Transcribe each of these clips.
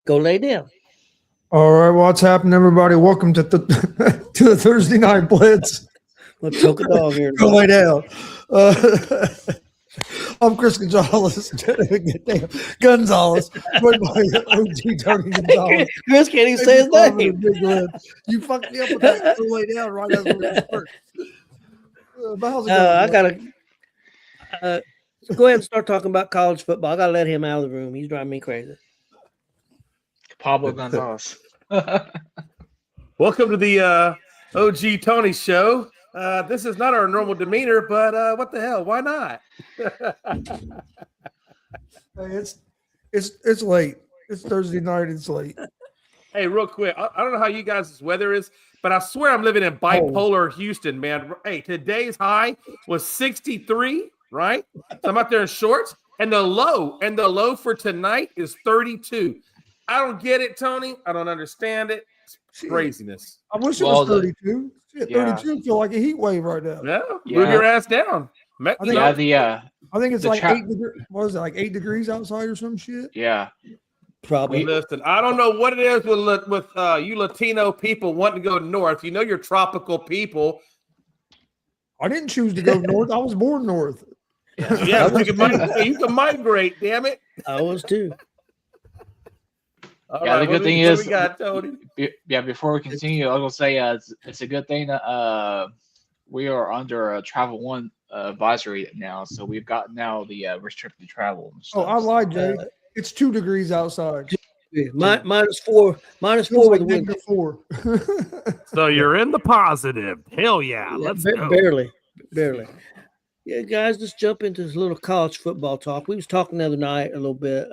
Go lay down. All right, what's happening, everybody? Welcome to to the Thursday Night Blitz. We'll choke a dog here. Go lay down. I'm Chris Gonzalez, Gonzalez, joined by OG Tony Gonzalez. Chris can't even say his name. You fucked me up with that. Go lay down right as we start. But how's it going? I gotta go ahead and start talking about college football. I gotta let him out of the room. He's driving me crazy. Pablo Gonzalez. Welcome to the OG Tony show. This is not our normal demeanor, but what the hell? Why not? Hey, it's late. It's Thursday night. It's late. Hey, real quick, I don't know how you guys' weather is, but I swear I'm living in bipolar Houston, man. Hey, today's high was 63, right? So I'm out there in shorts, and the low for tonight is 32. I don't get it, Tony. I don't understand it. It's craziness. I wish it was 32. Shit, 32 feel like a heat wave right now. Yeah, move your ass down. I think it's like 8 degrees. What is it, like 8 degrees outside or some shit? Yeah. Probably. Listen, I don't know what it is with you Latino people wanting to go north. You know you're tropical people. I didn't choose to go north. I was born north. Yeah, you can migrate, damn it. I was too. All right, the good thing is, we got, Tony? Before we continue, I was gonna say it's a good thing that we are under a travel one advisory now, so we've got now the restricted travel. And stuff. Oh, I lied, Jay. It's 2 degrees outside. Minus four with the wind. -4. So you're in the positive. Hell yeah. Let's go. Barely. Yeah, guys, let's jump into this little college football talk. We was talking the other night a little bit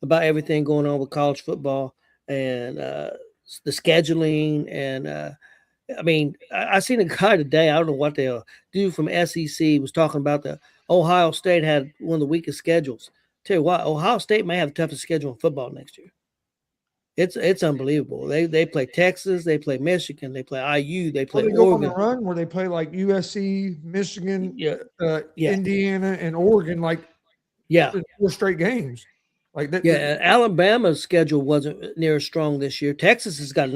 about everything going on with college football and the scheduling. And I mean, I seen a guy today. I don't know what they'll do from SEC was talking about the Ohio State had one of the weakest schedules. Tell you what, Ohio State may have the toughest schedule in football next year. It's unbelievable. They play Texas, they play Michigan, they play IU, they play Oregon. Go on the run where they play like USC, Michigan, Indiana, and Oregon, like 4 straight games. Like that. Yeah, Alabama's schedule wasn't near as strong this year. Texas has got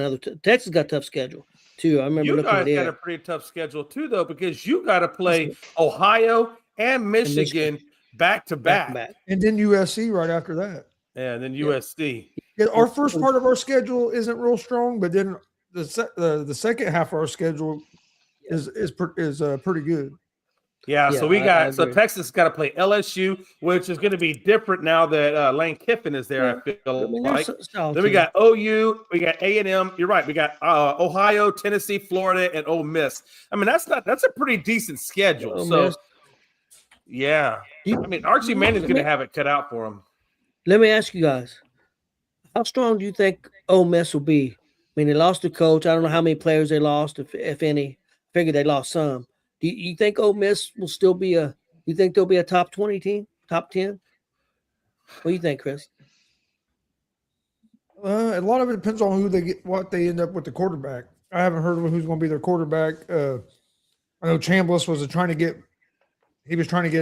Texas got a tough schedule too. I remember you looking at it. You guys got a pretty tough schedule too, though, because you got to play Ohio and Michigan back to back, and then USC right after that. Yeah, and then USC. Yeah, our first part of our schedule isn't real strong, but then the second half of our schedule is pretty good. Yeah, so we got Texas got to play LSU, which is going to be different now that Lane Kiffin is there. I feel like. Then we got OU, we got A&M. You're right. We got Ohio, Tennessee, Florida, and Ole Miss. I mean, that's a pretty decent schedule. So, yeah, I mean, Archie Manning's going to have it cut out for him. Let me ask you guys, how strong do you think Ole Miss will be? I mean, they lost their coach. I don't know how many players they lost, if any. I figure they lost some. Do you think Ole Miss will still be you think they'll be a top 20 team, top 10? What do you think, Chris? A lot of it depends on who they get, what they end up with the quarterback. I haven't heard of who's going to be their quarterback. I know Chambliss was trying to get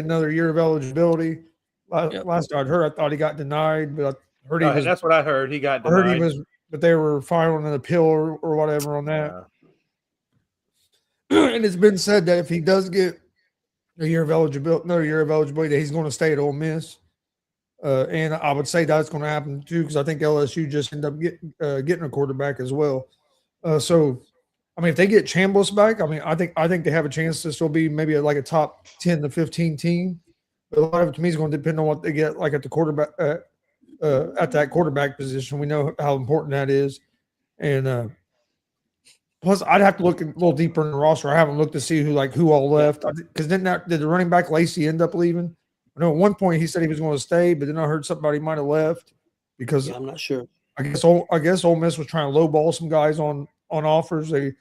another year of eligibility. Last I'd heard, I thought he got denied, but I heard that's what I heard. He got denied. But they were filing an appeal or whatever on that. Yeah. And it's been said that if he does get another year of eligibility, that he's going to stay at Ole Miss. And I would say that's going to happen too, because I think LSU just end up getting a quarterback as well. So, I mean, if they get Chambliss back, I mean, I think they have a chance to still be maybe like a top 10 to 15 team. But a lot of it to me is going to depend on what they get, like at the quarterback at that quarterback position. We know how important that is, and plus, I'd have to look a little deeper in the roster. I haven't looked to see who all left. Because did the running back Lacey end up leaving? I know at one point he said he was going to stay, but then I heard somebody might have left because I'm not sure. I guess Ole Miss was trying to lowball some guys on offers. They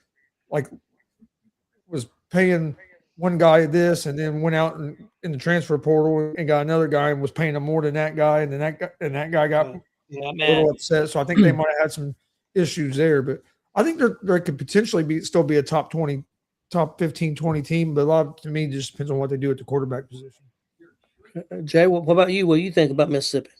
was paying one guy this, and then went out in the transfer portal and got another guy and was paying him more than that guy, and then that guy got a little upset. So I think they might have had some issues there, but. I think there could potentially still be a top 20, top 15, 20 team, but a lot to me just depends on what they do at the quarterback position. Jay, what about you? What do you think about Mississippi?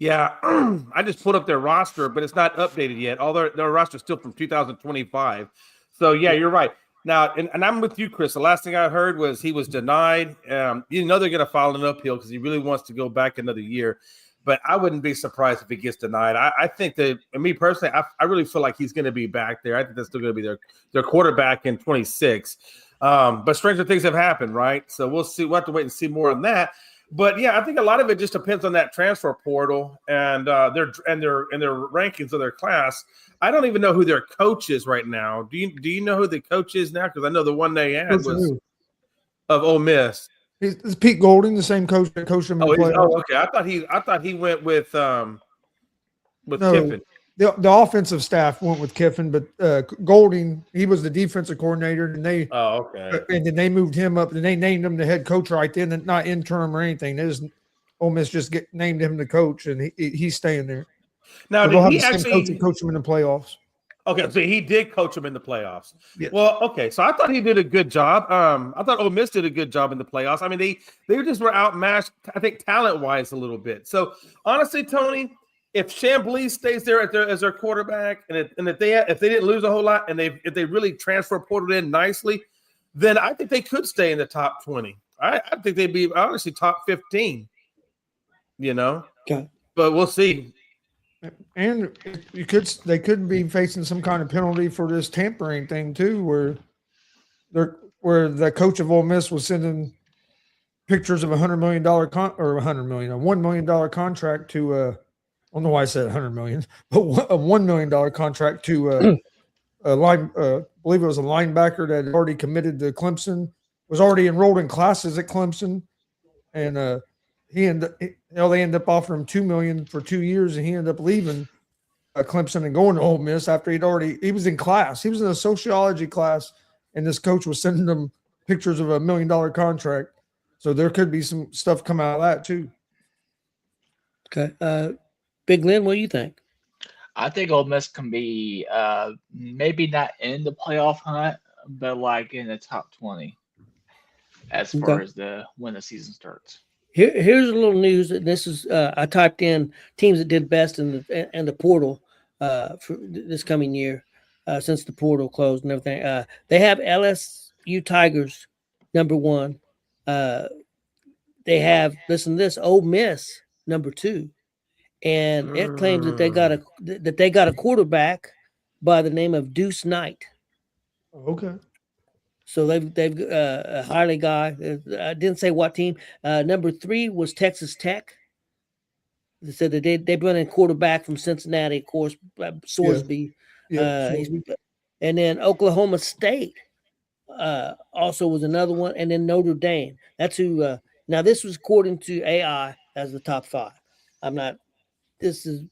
Yeah, I just pulled up their roster, but it's not updated yet. All their roster is still from 2025. So yeah, you're right. Now, and I'm with you, Chris. The last thing I heard was he was denied. You know they're going to file an appeal because he really wants to go back another year. But I wouldn't be surprised if he gets denied. I think that, and me personally, I really feel like he's going to be back there. I think that's still going to be their quarterback in 26. But stranger things have happened, right? So we'll see. We'll have to wait and see more on that. But yeah, I think a lot of it just depends on that transfer portal and their rankings of their class. I don't even know who their coach is right now. Do you know who the coach is now? Because I know the one they had was of Ole Miss. It's Pete Golding, the same coach that coached him in the playoffs. Okay. I thought he went with Kiffin. The offensive staff went with Kiffin, but Golding, he was the defensive coordinator, and and then they moved him up, and they named him the head coach right then, and not interim or anything. Ole Miss just named him the coach, and he's staying there. Now, so did he actually coach him in the playoffs? Okay, so he did coach him in the playoffs. Yes. Well, okay, so I thought he did a good job. I thought Ole Miss did a good job in the playoffs. I mean, they just were outmatched, I think, talent-wise a little bit. So honestly, Tony, if Chamblee stays there as their quarterback, and if they didn't lose a whole lot, and if they really transfer portal in nicely, then I think they could stay in the top 20. I think they'd be honestly top 15. You know, okay, but we'll see. And they could be facing some kind of penalty for this tampering thing too, where the coach of Ole Miss was sending pictures of $100 million $1 million contract to I don't know why I said 100 million, but a $1 million contract to I believe it was a linebacker that had already committed to Clemson, was already enrolled in classes at Clemson, and they ended up offering him $2 million for 2 years, and he ended up leaving Clemson and going to Ole Miss after he was in class. He was in a sociology class, and this coach was sending him pictures of $1 million contract. So there could be some stuff come out of that too. Okay. Big Lynn, what do you think? I think Ole Miss can be maybe not in the playoff hunt, but like in the top 20 as far as when the season starts. Here's a little news. This is I typed in teams that did best in the portal for this coming year since the portal closed and everything. They have LSU Tigers number 1. They have Ole Miss number 2, and it claims that they got a quarterback by the name of Deuce Knight. Okay. So they've a highly guy. I didn't say what team. Number 3 was Texas Tech. They said that they brought in quarterback from Cincinnati, of course, Sorsby. Yeah. And then Oklahoma State also was another one, and then Notre Dame. That's who. Now this was according to AI as the top 5. I'm not. This is.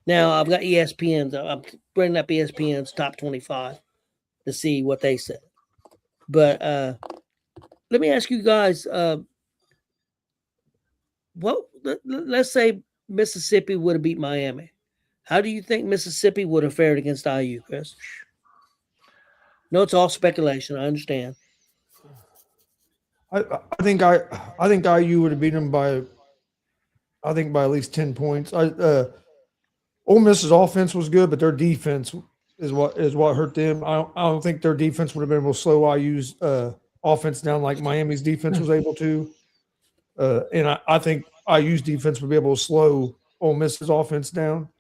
Now I've got ESPN's. I'm bringing up ESPN's top 25. To see what they said. But let me ask you guys, let's say Mississippi would have beat Miami. How do you think Mississippi would have fared against IU, Chris? No, it's all speculation. I understand. I think IU would have beaten them by at least 10 points. Ole Miss's offense was good, but their defense is what hurt them. I don't think their defense would have been able to slow IU's offense down like Miami's defense was able to. And I think IU's defense would be able to slow Ole Miss's offense down.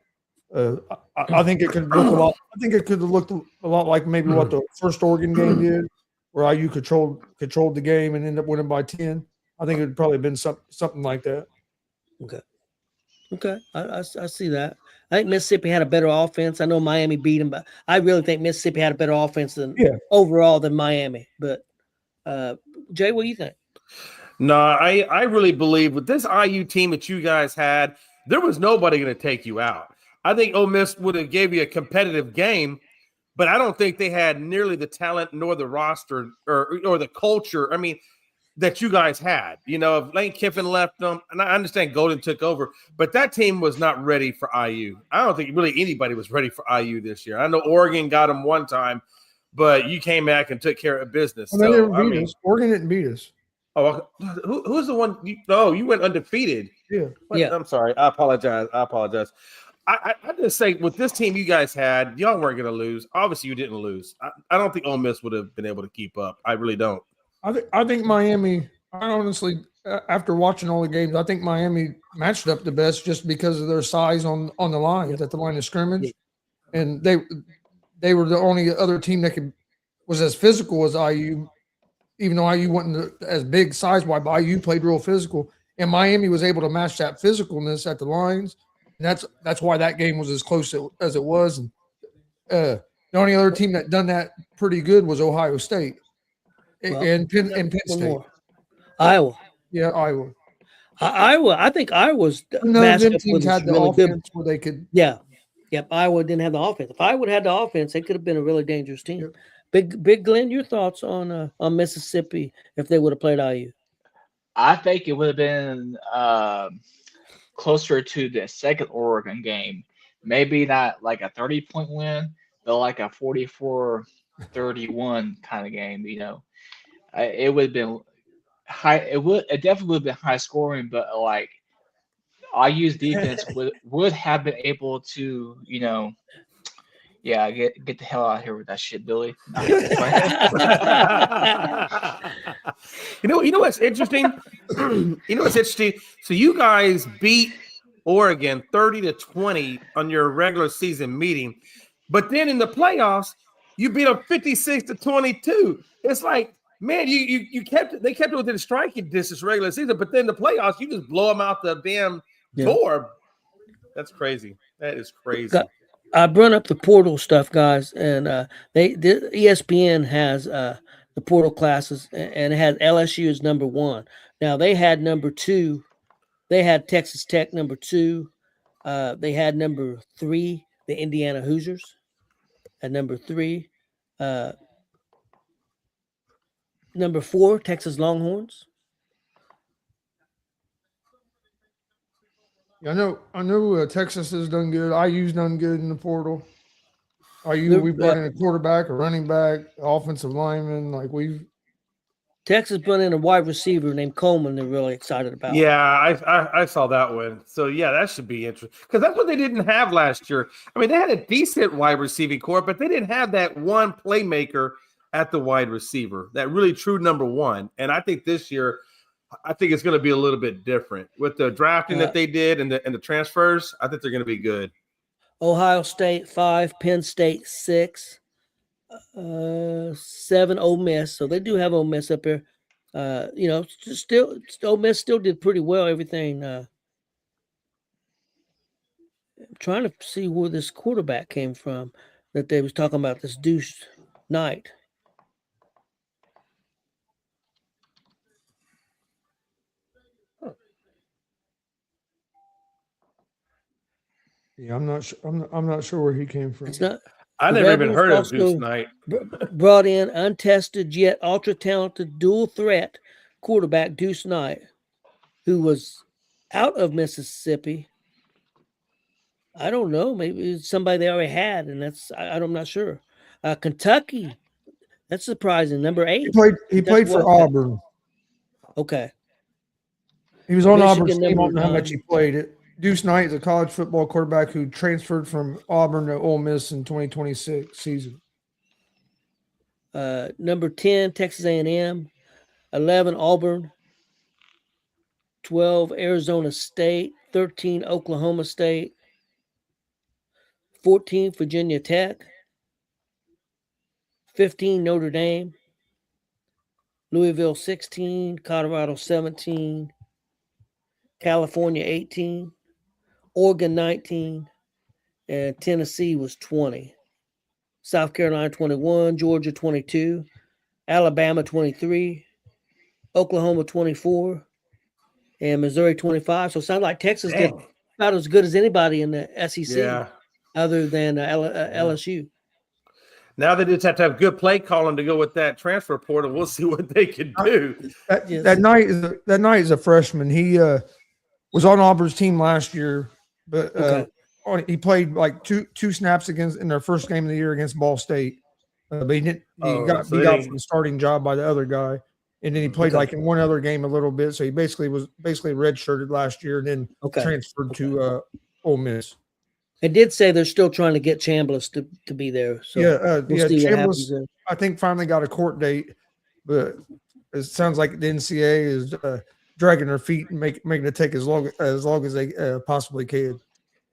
I think it could look a lot. I think it could have looked a lot like maybe what the first Oregon game did, where IU controlled the game and ended up winning by 10. I think it would probably have been something like that. Okay, I see that. I think Mississippi had a better offense. I know Miami beat them, but I really think Mississippi had a better offense overall than Miami. But Jay, what do you think? No, I really believe with this IU team that you guys had, there was nobody going to take you out. I think Ole Miss would have gave you a competitive game, but I don't think they had nearly the talent nor the roster or the culture. I mean, that you guys had, if Lane Kiffin left them, and I understand Golden took over, but that team was not ready for IU. I don't think really anybody was ready for IU this year. I know Oregon got them one time, but you came back and took care of business. Oregon didn't beat us. Oh, who's the one? You went undefeated. Yeah. Yeah. I'm sorry. I apologize. I just say with this team you guys had, y'all weren't going to lose. Obviously, you didn't lose. I don't think Ole Miss would have been able to keep up. I really don't. I think Miami. I honestly, after watching all the games, I think Miami matched up the best just because of their size on the lines at the line of scrimmage, and they were the only other team that was as physical as IU, even though IU wasn't as big size-wise, but IU played real physical, and Miami was able to match that physicalness at the lines. And that's why that game was as close as it was. And the only other team that done that pretty good was Ohio State and Penn State. Iowa. Yeah, Iowa. Iowa. I think Iowa's None of them matchup teams was had the really offense good. where they could. Yeah. Yep. Iowa didn't have the offense. If Iowa had the offense, they could have been a really dangerous team. Yep. Big Glenn, your thoughts on Mississippi if they would have played IU? I think it would have been closer to the second Oregon game. Maybe not like a 30-point win, but like a 44-31 kind of game. It would have been high. It definitely would have been high scoring, but like IU's defense would have been able to, get the hell out of here with that shit, Billy. You know what's interesting? So you guys beat Oregon 30-20 on your regular season meeting, but then in the playoffs, you beat them 56-22. It's like, man, they kept it within striking distance regular season, but then the playoffs, you just blow them out the damn door. That's crazy. That is crazy. I brought up the portal stuff, guys, and the ESPN has the portal classes, and it has LSU as number 1. Now they had number 2. They had Texas Tech number 2. They had number 3, the Indiana Hoosiers, at number 3. Number 4, Texas Longhorns. I know. Texas has done good. IU's done good in the portal. We brought in a quarterback, a running back, offensive lineman. Texas brought in a wide receiver named Coleman. They're really excited about. Yeah, I saw that one. So yeah, that should be interesting because that's what they didn't have last year. I mean, they had a decent wide receiving core, but they didn't have that one playmaker at the wide receiver, that really true number 1. And I think this year, I think it's going to be a little bit different with the drafting that they did and the transfers. I think they're going to be good. Ohio State 5, Penn State 6, 7 Ole Miss. So they do have Ole Miss up here. Still Ole Miss still did pretty well. Everything. I'm trying to see where this quarterback came from that they was talking about, this Deuce Knight. Yeah, I'm not sure. I'm not sure where he came from. It's not. I never even heard of Deuce Knight. Brought in untested yet ultra talented dual threat quarterback Deuce Knight, who was out of Mississippi. I don't know. Maybe it's somebody they already had, and I'm not sure. Kentucky. That's surprising. Number 8. He played for Auburn. Okay. He was on Auburn's team. I don't know how much he played. Deuce Knight is a college football quarterback who transferred from Auburn to Ole Miss in 2026 season. Number 10, Texas A&M. 11, Auburn. 12, Arizona State. 13, Oklahoma State. 14, Virginia Tech. 15, Notre Dame. Louisville 16, Colorado 17, California 18, Oregon 19, and Tennessee was 20. South Carolina 21, Georgia 22, Alabama 23, Oklahoma 24, and Missouri 25. So it sounds like Texas did about as good as anybody in the SEC, other than LSU. Now they just have to have good play calling to go with that transfer portal. We'll see what they can do. That Knight is a freshman. He was on Auburn's team last year, but he played like two snaps in their first game of the year against Ball State. But he got beat out from the starting job by the other guy. and then he played like in one other game a little bit. So he was redshirted last year, and then transferred to Ole Miss. I did say they're still trying to get Chambliss to be there. So we'll see what happens there. I think finally got a court date, but it sounds like the NCAA is dragging their feet and making it take as long as they possibly can.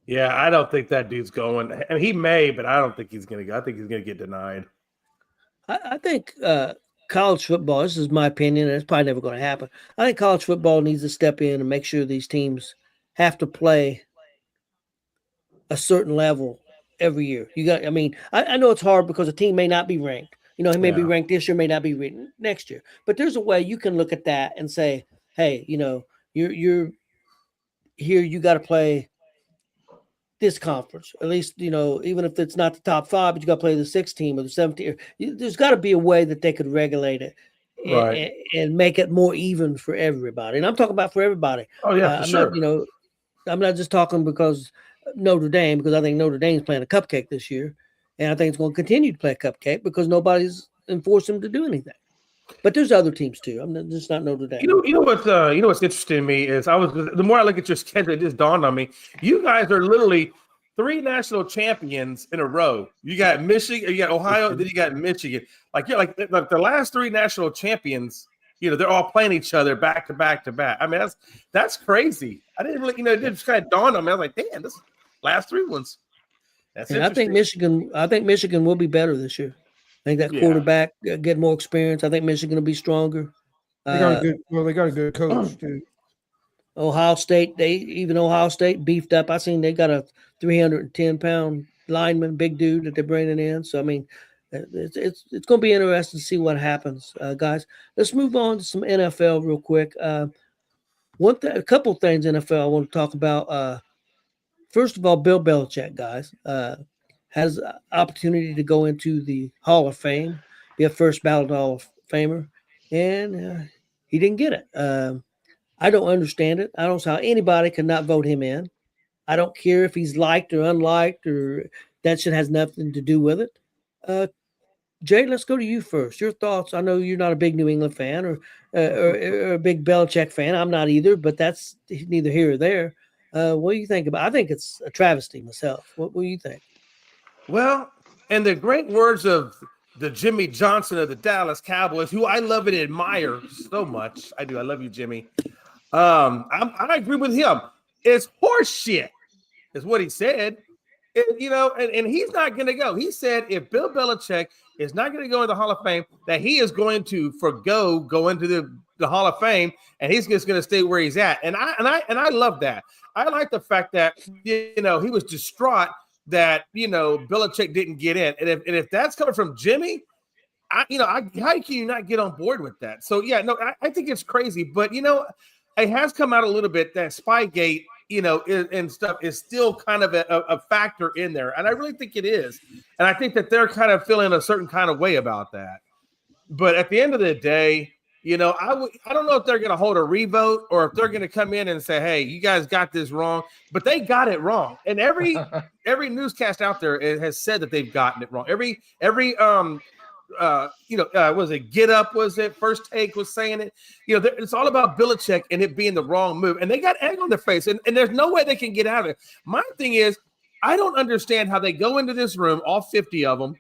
Yeah, I don't think that dude's going. I mean, he may, but I don't think he's going to go. I think he's going to get denied. I think college football, this is my opinion, and it's probably never going to happen. I think college football needs to step in and make sure these teams have to play a certain level every year. I know it's hard because a team may not be ranked. He may be ranked this year, may not be ranked next year. But there's a way you can look at that and say, hey, you're here, you got to play this conference, at least, even if it's not the top 5, but you got to play the 6th team or the 7th team. There's got to be a way that they could regulate it and make it more even for everybody. And I'm talking about for everybody. Oh, yeah, for sure. I'm not just talking because Notre Dame, because I think Notre Dame's playing a cupcake this year. And I think it's going to continue to play a cupcake because nobody's enforced them to do anything. But there's other teams too. I'm just not Notre Dame. You know what's interesting to me is the more I look at your schedule, it just dawned on me. You guys are literally 3 national champions in a row. You got Michigan, you got Ohio, then you got Michigan. Like the last 3 national champions. They're all playing each other back to back to back. I mean, that's crazy. I didn't really, it just kind of dawned on me. I was like, damn, this last 3 ones. That's interesting. I think Michigan will be better this year. I think that quarterback get more experience. I think Michigan will be stronger. They got a good coach too. Ohio State beefed up. I seen they got a 310-pound lineman, big dude that they're bringing in. So I mean, it's going to be interesting to see what happens, guys. Let's move on to some NFL real quick. A couple things NFL I want to talk about. First of all, Bill Belichick, guys, has opportunity to go into the Hall of Fame, be a first ballot Hall of Famer, and he didn't get it. I don't understand it. I don't see how anybody can not vote him in. I don't care if he's liked or unliked, or that shit has nothing to do with it. Jay, let's go to you first. Your thoughts. I know you're not a big New England fan or a big Belichick fan. I'm not either, but that's neither here or there. What do you think about it? I think it's a travesty myself. What do you think? Well, in the great words of the Jimmy Johnson of the Dallas Cowboys, who I love and admire so much. I do. I love you, Jimmy. I agree with him. It's horse shit, is what he said. And he's not going to go. He said if Bill Belichick is not going to go in the Hall of Fame, that he is going to go into the Hall of Fame, and he's just going to stay where he's at. And I love that. I like the fact that he was distraught that Belichick didn't get in, and if that's coming from Jimmy, how can you not get on board with that? So I think it's crazy, but it has come out a little bit that Spygate, and stuff is still kind of a factor in there, and I really think it is, and I think that they're kind of feeling a certain kind of way about that. But at the end of the day, I don't know if they're going to hold a revote or if they're going to come in and say, "Hey, you guys got this wrong," but they got it wrong, and every newscast out there has said that they've gotten it wrong. Every was it Get Up? Was it First Take was saying it? It's all about Belichick and it being the wrong move, and they got egg on their face, and there's no way they can get out of it. My thing is, I don't understand how they go into this room, all 50 of them,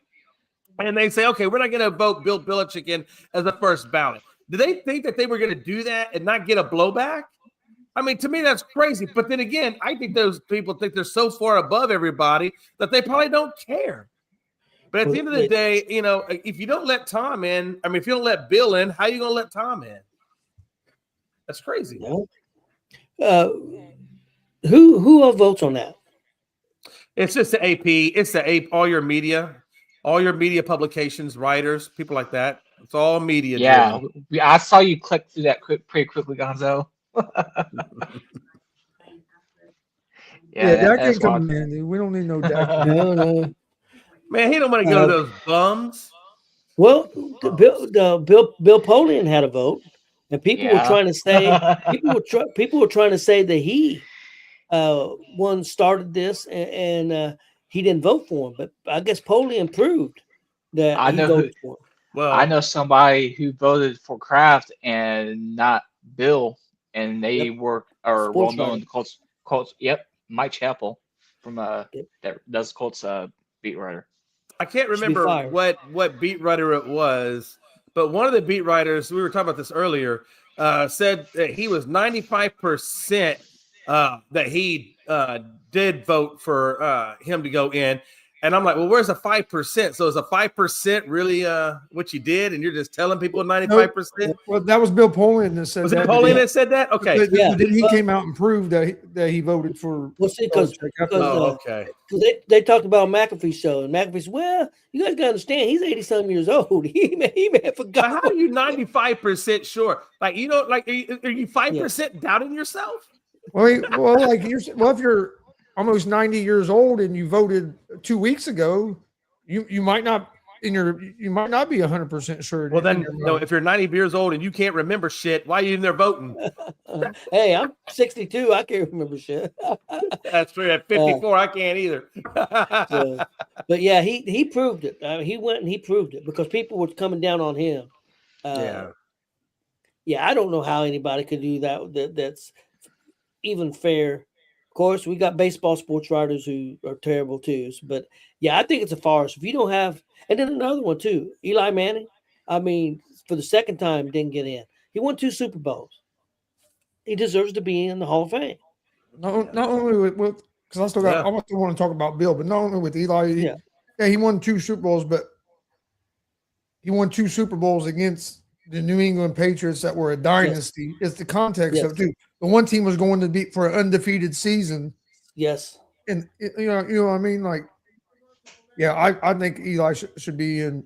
and they say, "Okay, we're not going to vote Bill Belichick in as the first ballot." Do they think that they were going to do that and not get a blowback? I mean, to me, that's crazy. But then again, I think those people think they're so far above everybody that they probably don't care. But at the end of the day, if you don't let Tom in, if you don't let Bill in, how are you going to let Tom in? That's crazy. Who votes on that? It's just the AP. It's the AP. All your media publications, writers, people like that. It's all media. Yeah, I saw you click through that pretty quickly, Gonzo. Dak can come in. We don't need no Dak. No. Man, he don't want to go to those bums. Well, Bill Polian had a vote, and people were trying to say people were trying to say that he started this, and he didn't vote for him. But I guess Polian proved that he voted for him. Well, I know somebody who voted for Kraft and not Bill, and they are well Sports known. writer. Colts. Yep, Mike Chappell from Yep. that does Colts beat writer. I can't Should be remember fired. what beat writer it was, but one of the beat writers, we were talking about this earlier, said that he was 95% that he did vote for him to go in. And I'm like, well, where's the 5%? So is a 5% really what you did? And you're just telling people 95%? Well, that was Bill Polian that said Was that. it Polian that said that? Okay. But Yeah. then he came out and proved that he voted for. Well, see, because okay. they talked about McAfee's show, and McAfee said, "Well, you guys gotta understand, he's 80-some years old. He may have But forgotten." how are you 95% sure? Like, you know, like, are you 5% doubting yourself? Well, if you're almost 90 years old and you voted 2 weeks ago, you might not be 100% sure. Well, then, no, if you're 90 years old and you can't remember shit, why are you in there voting? Hey, I'm 62. I can't remember shit. That's true. At 54, I can't either. But yeah, he proved it. He went and he proved it because people were coming down on him. Yeah, I don't know how anybody could do that. That's even fair. Of course, we got baseball sports writers who are terrible too. But yeah, I think it's a farce. If you don't have, and then another one too, Eli Manning. I mean, for the second time, didn't get in. He won 2 Super Bowls. He deserves to be in the Hall of Fame. Not only with because I still want to talk about Bill, but not only with Eli. He won 2 Super Bowls, but he won 2 Super Bowls against the New England Patriots that were a dynasty. It's the context of too. The one team was going to be for an undefeated season. Yes, and you know what I mean. Like, yeah, I think Eli should be in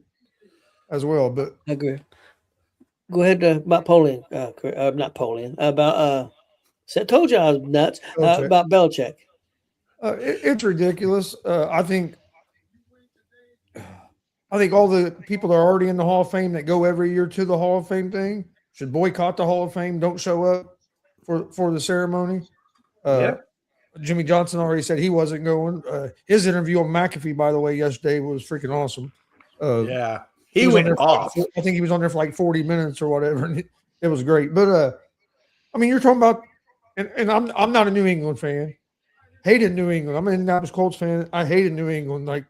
as well. But I agree. Go ahead about Polian. Not Polian. About I told you I was nuts about Belichick. It's ridiculous. I think all the people that are already in the Hall of Fame that go every year to the Hall of Fame thing should boycott the Hall of Fame. Don't show up for the ceremony. Jimmy Johnson already said he wasn't going. His interview on McAfee, by the way, yesterday was freaking awesome. He went off. I think he was on there for like 40 minutes or whatever, and it was great. But I mean, you're talking about, and I'm not a New England fan. Hated New England. I'm an Indianapolis Colts fan. I hated New England. Like,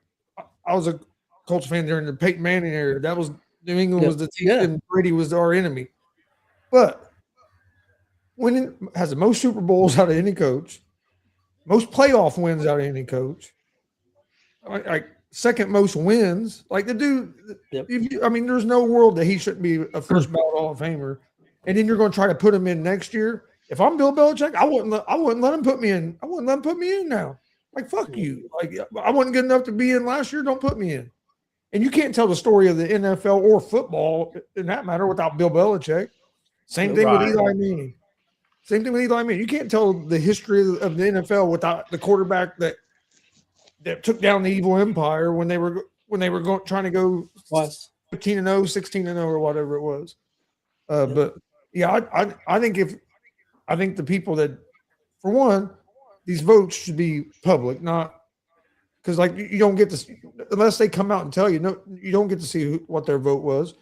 I was a Colts fan during the Peyton Manning era. That was New England was the team, and Brady was our enemy. But when it has the most Super Bowls out of any coach, most playoff wins out of any coach, like second most wins, like the dude. I mean, there's no world that he shouldn't be a first ballot Hall of Famer. And then you're going to try to put him in next year. If I'm Bill Belichick, I wouldn't let him put me in. I wouldn't let him put me in now. Like, fuck you. Like, I wasn't good enough to be in last year. Don't put me in. And you can't tell the story of the NFL or football, in that matter, without Bill Belichick. Same thing with Eli Manning. Same thing with Eli Manning. You can't tell the history of the NFL without the quarterback that took down the evil empire when they were trying to go 15-0, 16-0, or whatever it was. But yeah, I think the people that, for one, these votes should be public, not because like you don't get to, unless they come out and tell you. No, you don't get to see what their vote was.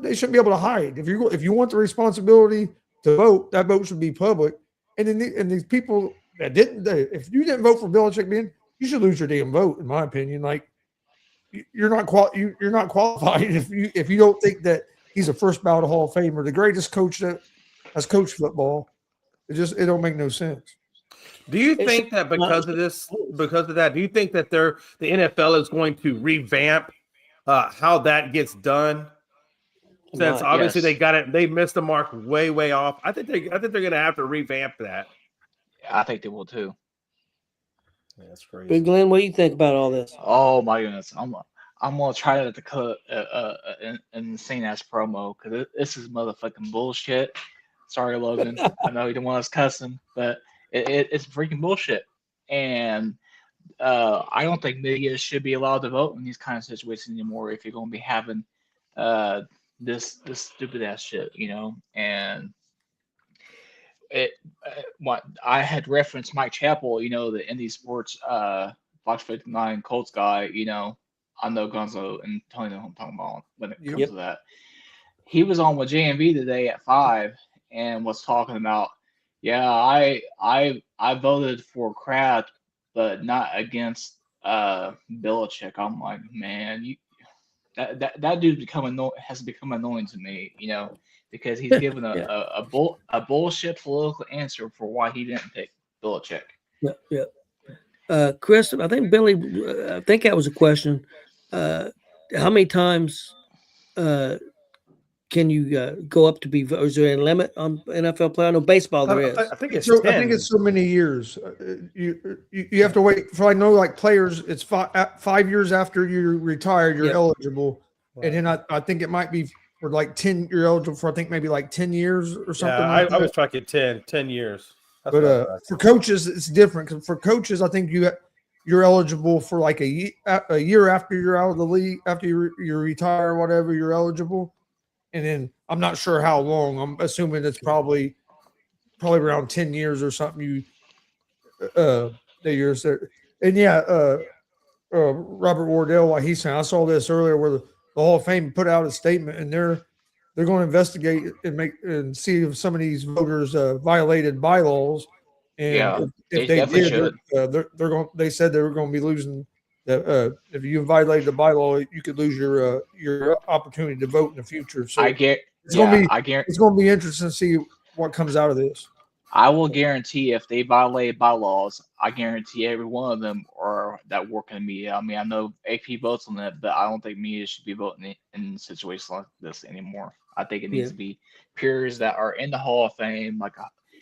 They shouldn't be able to hide. If you want the responsibility to vote, that vote should be public. And then these people that didn't, if you didn't vote for Belichick, you should lose your damn vote, in my opinion. Like, you're not qualified if you don't think that he's a first ballot Hall of Famer, the greatest coach that has coached football. It don't make no sense. Do you think that because of that, do you think that the NFL is going to revamp how that gets done? Since obviously they missed the mark way off. I think they're going to have to revamp that. Yeah, I think they will too. Yeah, that's crazy. But Glenn, what do you think about all this? Oh my goodness, I'm gonna try to cut an insane ass promo because this is motherfucking bullshit. Sorry, Logan. I know you don't want us cussing, but it's freaking bullshit. And I don't think media should be allowed to vote in these kind of situations anymore if you're gonna be having this stupid ass shit, you know. And what I had referenced Mike Chappell, you know, the Indy Sports Fox 59 Colts guy, you know, I know Gonzo and Tony know what I'm talking about when it comes Yep. to that. He was on with JMV today at 5 and was talking about, yeah, I voted for Kraft, but not against Belichick. I'm like, man, that dude has become annoying to me, because he's given Yeah. a bullshit political answer for why he didn't pick Belichick. Yeah. Chris, I think Billy, I think that was a question. How many times can you go up to be? Is there a limit on NFL player? I know baseball there is. I think it's So 10. I think it's so many years. You have to wait for. I know, like players, it's 5 years after you're retired, you're eligible, and then I think it might be for like 10. You're eligible for, I think, maybe like 10 years or something. Yeah, I was tracking 10 years. That's but for coaches, it's different. Because for coaches, I think you're eligible for like a year after you're out of the league, after you retire or whatever, you're eligible. And then I'm not sure how long. I'm assuming it's probably around 10 years or something. The years there. And Robert Wardell, like he's saying, I saw this earlier where the Hall of Fame put out a statement, and they're going to investigate and see if some of these voters violated bylaws. And if they did, they're going. They said they were going to be losing. If you violated the bylaw, you could lose your opportunity to vote in the future. So it's going to be interesting to see what comes out of this. I will guarantee if they violate bylaws, I guarantee every one of them are that work in the media. I mean, I know AP votes on that, but I don't think media should be voting in situations like this anymore. I think it needs to be peers that are in the Hall of Fame,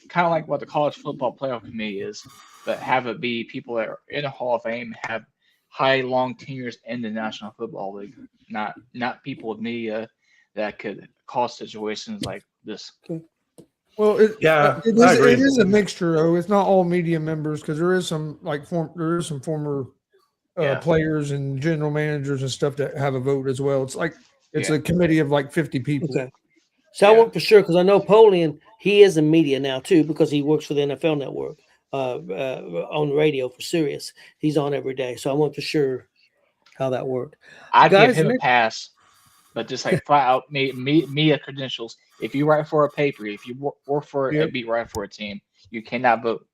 kind of like what the College Football Playoff Committee is, but have it be people that are in the Hall of Fame, have high, long tenures in the National Football League, not people with media that could cause situations like this. Okay. Well, it is a mixture, though. It's not all media members, because there is some former players and general managers and stuff that have a vote as well. It's a committee of like 50 people. Okay. So I want for sure, because I know Polian, he is in media now too, because he works for the NFL Network on the radio for Sirius. He's on every day, so I want for sure how that worked. I'd give him a pass, but just like flat out media credentials. If you write for a paper, if you work for a beat writer for a team, you cannot vote.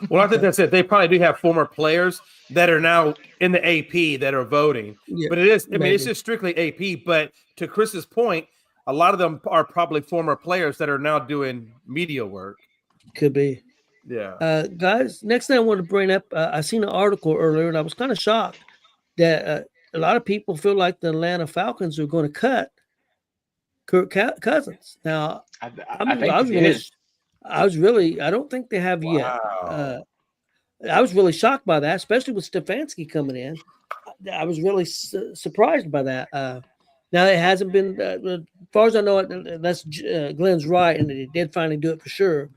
Well, I think that's it. They probably do have former players that are now in the AP that are voting, but it is. I mean, it's just strictly AP. But to Chris's point, a lot of them are probably former players that are now doing media work. Could be. Yeah. Guys, next thing I want to bring up, I seen an article earlier, and I was kind of shocked that a lot of people feel like the Atlanta Falcons are going to cut Kirk Cousins. Now, I don't think they have yet. I was really shocked by that, especially with Stefanski coming in. I was really surprised by that. Now, it hasn't been, as far as I know, that's Glenn's right, and it did finally do it for sure.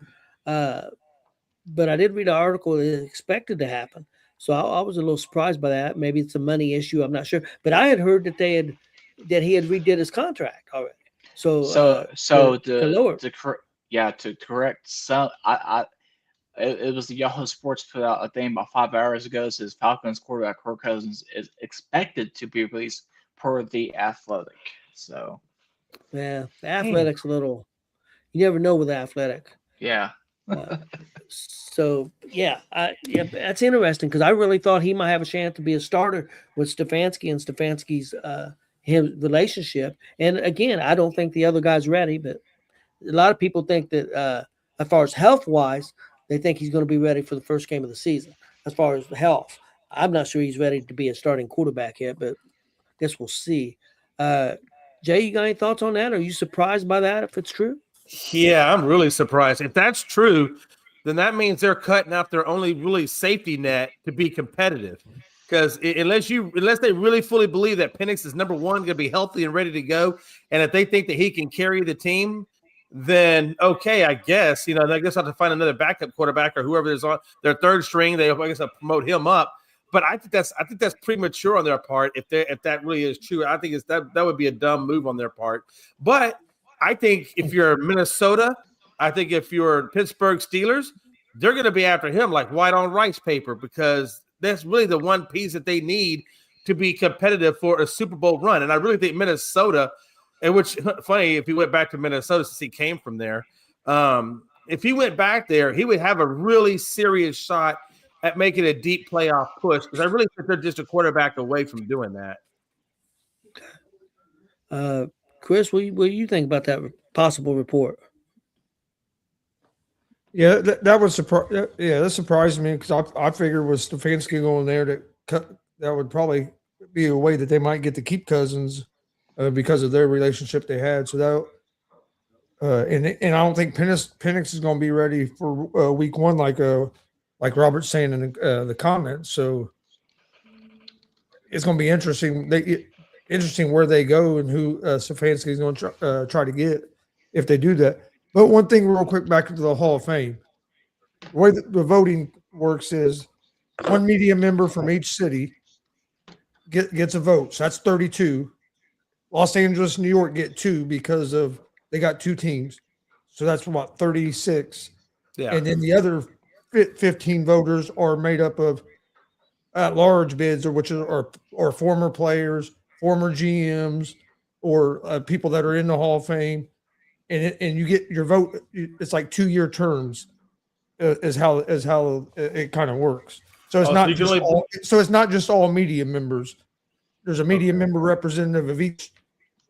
But I did read an article that it expected to happen. So I was a little surprised by that. Maybe it's a money issue. I'm not sure. But I had heard that he had redid his contract already. To correct some, it was the Yahoo Sports put out a thing about 5 hours ago. It says Falcons quarterback Kirk Cousins is expected to be released per The Athletic. So the Athletic's a little. You never know with the Athletic. Yeah. That's interesting, because I really thought he might have a chance to be a starter with Stefanski and Stefanski's his relationship. And again, I don't think the other guy's ready, but a lot of people think that as far as health wise, they think he's going to be ready for the first game of the season. As far as health, I'm not sure he's ready to be a starting quarterback yet, but I guess we'll see. Jay, you got any thoughts on that? Are you surprised by that if it's true? Yeah, I'm really surprised. If that's true, then that means they're cutting out their only really safety net to be competitive. Because unless they really fully believe that Penix is number one, going to be healthy and ready to go, and if they think that he can carry the team, then okay, I guess I guess I'll have to find another backup quarterback or whoever is on their third string. I guess I'll promote him up. But I think that's premature on their part. If that really is true, I think that would be a dumb move on their part. But I think if you're Minnesota, I think if you're Pittsburgh Steelers, they're going to be after him like white on rice paper, because that's really the one piece that they need to be competitive for a Super Bowl run. And I really think Minnesota, and which funny if he went back to Minnesota since he came from there, if he went back there, he would have a really serious shot at making a deep playoff push, because I really think they're just a quarterback away from doing that. Chris, what do you think about that possible report? Yeah, that was that surprised me, because I figured with Stefanski going there that would probably be a way that they might get to keep Cousins because of their relationship they had. So that and I don't think Penix is going to be ready for week one, like Robert's saying in the comments. So it's going to be interesting. Interesting where they go and who Stefanski is going to try to get if they do that. But one thing real quick, back to the Hall of Fame. The way that the voting works is one media member from each city gets a vote. So that's 32. Los Angeles, New York get 2 because of they got 2 teams. So that's about 36. Yeah. And then the other 15 voters are made up of at-large bids, or former players, former GMs, or people that are in the Hall of Fame. And you get your vote. It's like 2-year terms, is how it kind of works. So it's it's not just all media members. There's a media member representative of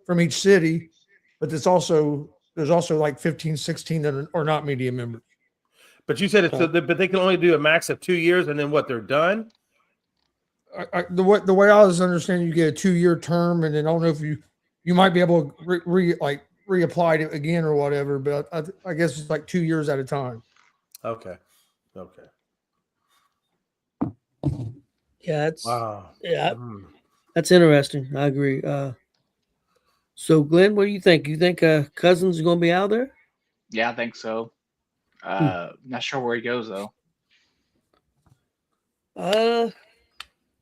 from each city, but there's also like 15, 16 that are not media members. But you said but they can only do a max of 2 years, and then what? They're done. The way I was understanding, you get a 2-year term, and then I don't know if you might be able to reapply it again or whatever, but I guess it's like 2 years at a time. Okay. Yeah, wow. Yeah, that's interesting. I agree. So, Glenn, what do you think? You think Cousins is going to be out there? Yeah, I think so. Not sure where he goes though.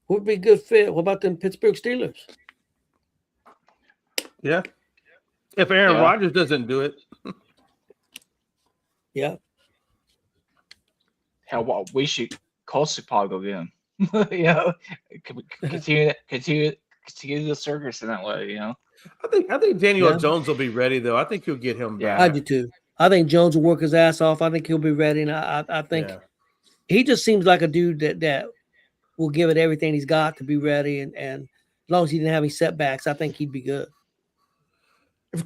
Would be a good fit. What about them Pittsburgh Steelers? Yeah. If Aaron Rodgers doesn't do it. Yeah. Hell, well, we should call Chicago again. Continue the circus in that way. I think Daniel Jones will be ready though. I think he'll get him back. I do too. I think Jones will work his ass off. I think he'll be ready, and I think he just seems like a dude that will give it everything he's got to be ready. And as long as he didn't have any setbacks, I think he'd be good.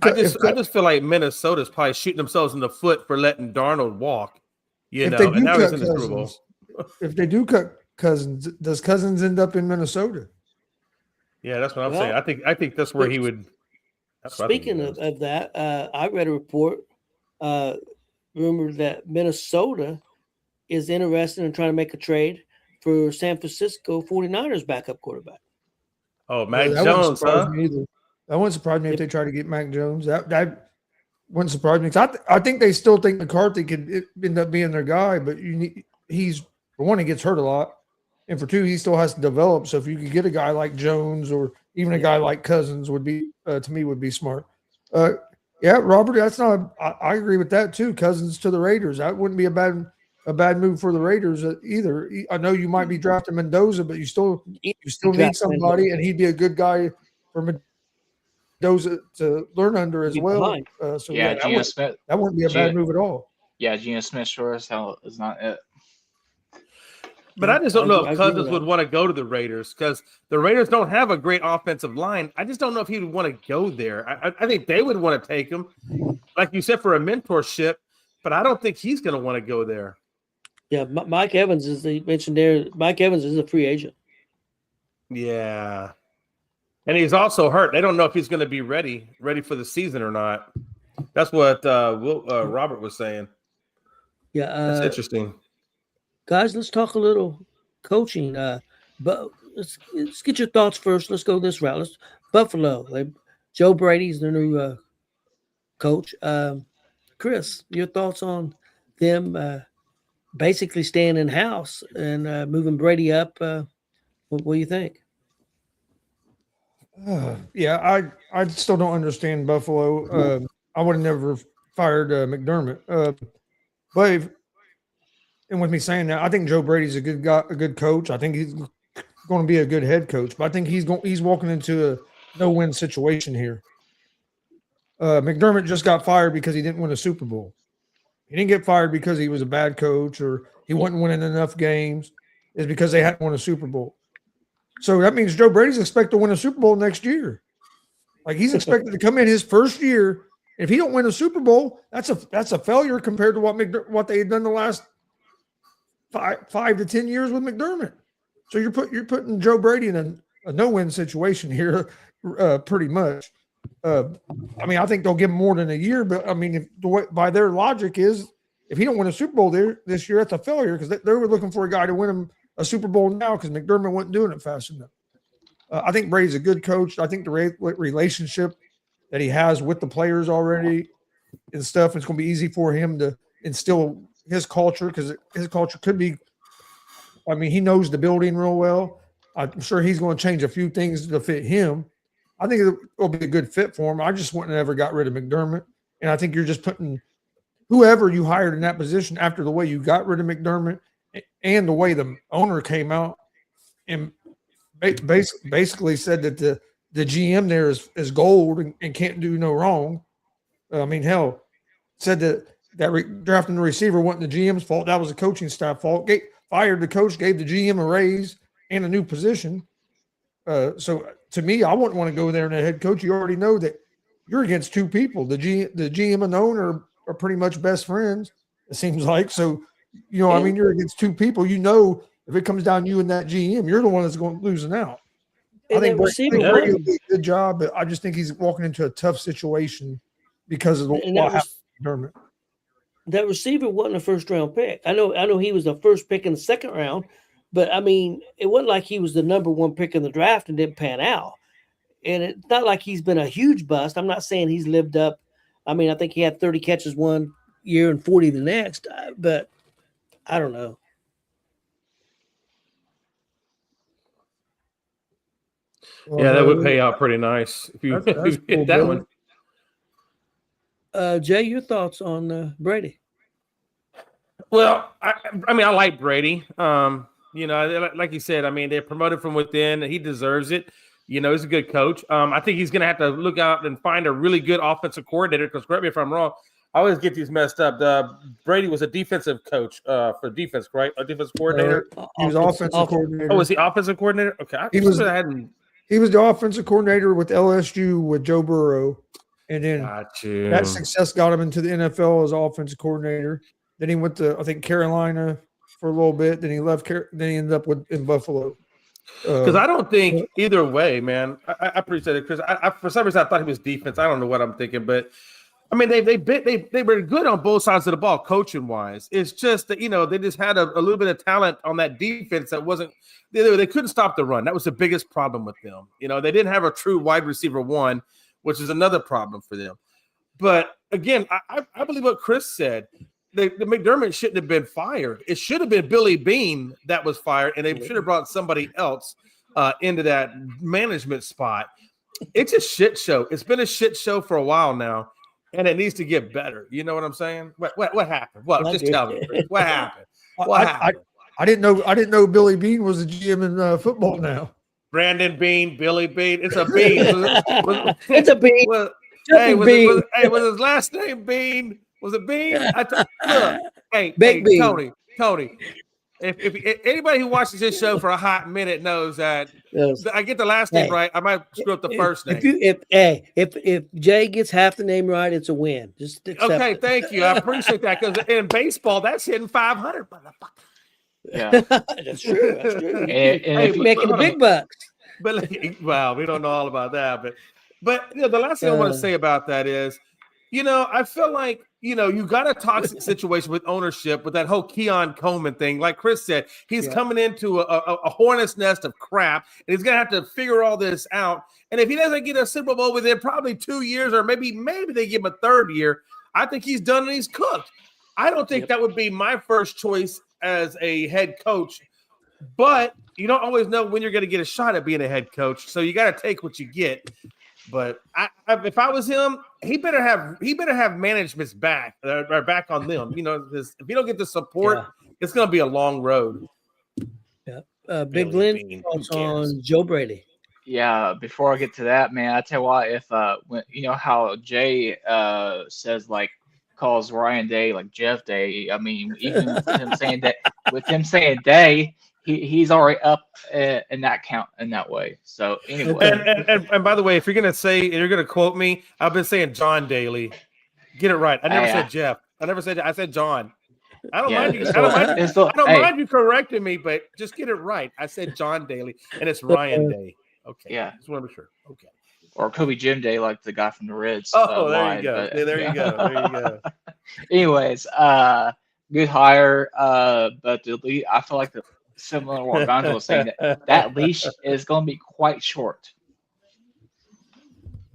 I just feel like Minnesota's probably shooting themselves in the foot for letting Darnold walk. And now he's in the Super Bowl. If they do cut Cousins, does Cousins end up in Minnesota? Yeah, that's what I'm saying. I think that's where he would. Speaking of that, I read a report, rumored that Minnesota is interested in trying to make a trade for San Francisco 49ers backup quarterback. Oh, Mac Jones, huh? That wouldn't surprise me if they try to get Mac Jones. That wouldn't surprise me. I think they still think McCarthy could end up being their guy, but he's for one, he gets hurt a lot, and for two, he still has to develop. So if you could get a guy like Jones or even a guy like Cousins, would be to me would be smart. Yeah, Robert, that's not. I agree with that too. Cousins to the Raiders, that wouldn't be a bad move for the Raiders either. I know you might be drafting Mendoza, but you still need somebody, and he'd be a good guy for Mendoza to learn under as well. Geno Smith. That wouldn't be a bad move at all. Yeah, Geno Smith sure as hell is not it. But I just don't know if Cousins would want to go to the Raiders, because the Raiders don't have a great offensive line. I just don't know if he would want to go there. I think they would want to take him, like you said, for a mentorship, but I don't think he's going to want to go there. Yeah, Mike Evans, as they mentioned there, Mike Evans is a free agent. Yeah. And he's also hurt. They don't know if he's going to be ready for the season or not. That's what Robert was saying. Yeah. That's interesting. Guys, let's talk a little coaching. But let's get your thoughts first. Let's go this route. Buffalo. Joe Brady's their new coach. Chris, your thoughts on them basically staying in house and moving Brady up? What do you think? Yeah, I still don't understand Buffalo. I would have never fired McDermott. But and with me saying that, I think Joe Brady's a good guy, a good coach. I think going to be a good head coach, but I think he's walking into a no-win situation here. McDermott just got fired because he didn't win a Super Bowl. He didn't get fired because he was a bad coach or he wasn't winning enough games. It's because they hadn't won a Super Bowl. So that means Joe Brady's expected to win a Super Bowl next year. Like he's expected to come in his first year. If he don't win a Super Bowl, that's a failure compared to what they had done the last 5 to 10 years with McDermott. So you're putting Joe Brady in a no-win situation here, pretty much. I mean, I think they'll give him more than a year, but I mean, by their logic is, if he don't win a Super Bowl this year, that's a failure because they were looking for a guy to win him a Super Bowl now because McDermott wasn't doing it fast enough. I think Brady's a good coach. I think the relationship that he has with the players already and stuff, it's going to be easy for him to instill his culture because his culture could be, I mean, he knows the building real well. I'm sure he's going to change a few things to fit him. I think it will be a good fit for him. I just wouldn't have ever got rid of McDermott. And I think you're just putting whoever you hired in that position after the way you got rid of McDermott and the way the owner came out and basically said that the GM there is gold and can't do no wrong. I mean, hell, said that drafting the receiver wasn't the GM's fault. That was the coaching staff fault. Fired the coach, gave the GM a raise and a new position. So to me, I wouldn't want to go there and a head coach. You already know that you're against two people. The GM and the owner are pretty much best friends, it seems like. So, I mean, you're against two people. If it comes down to you and that GM, you're the one that's going losing out. I think Brady will do a good job, but I just think he's walking into a tough situation because of what happened to McDermott. That receiver wasn't a first-round pick. I know he was the first pick in the second round, but I mean, it wasn't like he was the number one pick in the draft and didn't pan out. And it's not like he's been a huge bust. I'm not saying he's lived up. I mean, I think he had 30 catches one year and 40 the next, but I don't know. Yeah, that would pay out pretty nice if you hit that one. Jay, your thoughts on Brady? Well, I mean, I like Brady. Like you said, I mean, they're promoted from within. He deserves it. He's a good coach. I think he's going to have to look out and find a really good offensive coordinator because, correct me if I'm wrong, I always get these messed up. Brady was a defensive coach for defense, right? A defensive coordinator? He was offensive coordinator. Oh, was he offensive coordinator? Okay. He was the offensive coordinator with LSU with Joe Burrow. And then that success got him into the NFL as offensive coordinator. Then he went to, I think, Carolina for a little bit. Then he left. Then he ended up in Buffalo. Because I don't think either way, man. I appreciate it, Chris. I for some reason I thought he was defense. I don't know what I'm thinking, but I mean they were good on both sides of the ball, coaching wise. It's just that they just had a little bit of talent on that defense that wasn't. They couldn't stop the run. That was the biggest problem with them. They didn't have a true wide receiver one, which is another problem for them. But again, I believe what Chris said. The McDermott shouldn't have been fired. It should have been Billy Bean that was fired, and they should have brought somebody else into that management spot. It's a shit show. It's been a shit show for a while now, and it needs to get better. You know what I'm saying? What happened? What? Just tell me, Chris. What happened? What happened? I didn't know Billy Bean was a GM in football now. Brandon Bean, Billy Bean. It's a Bean. It's a Bean. Was his last name Bean? Was it Bean? Look, hey, Tony. If anybody who watches this show for a hot minute knows that I get the last name right, I might screw up the first name. If Jay gets half the name right, it's a win. Just accept it. Thank you. I appreciate that because in baseball, that's hitting 500, motherfucker. Yeah, that's true. And making the big bucks. But well, we don't know all about that, but the last thing I want to say about that is, I feel like, you got a toxic situation with ownership with that whole Keon Coleman thing. Like Chris said, he's coming into a hornet's nest of crap, and he's going to have to figure all this out. And if he doesn't get a Super Bowl within probably 2 years, or maybe they give him a third year, I think he's done and he's cooked. I don't think that would be my first choice as a head coach. But you don't always know when you're going to get a shot at being a head coach, so you got to take what you get. But if I was him, he better have management's back or back on them. If you don't get the support, it's going to be a long road. Yeah. Big Glenn thoughts on Joe Brady. Yeah, before I get to that, man, I tell you what, if when you know how Jay says like calls Ryan Day like Jeff Day. I mean, even with him saying Day, he's already up in that count in that way. So anyway, and by the way, if you're gonna say and you're gonna quote me, I've been saying John Daly. Get it right. I never said Jeff. I said John. I don't mind you. I don't mind you correcting me, but just get it right. I said John Daly, and it's Ryan Day. Okay. Yeah. Just want to be sure. Okay. Or Kobe Jim Day, like the guy from the Reds. There you go. There you go. Anyways, good hire. But I feel like similar to what Gonzo was saying, that leash is going to be quite short.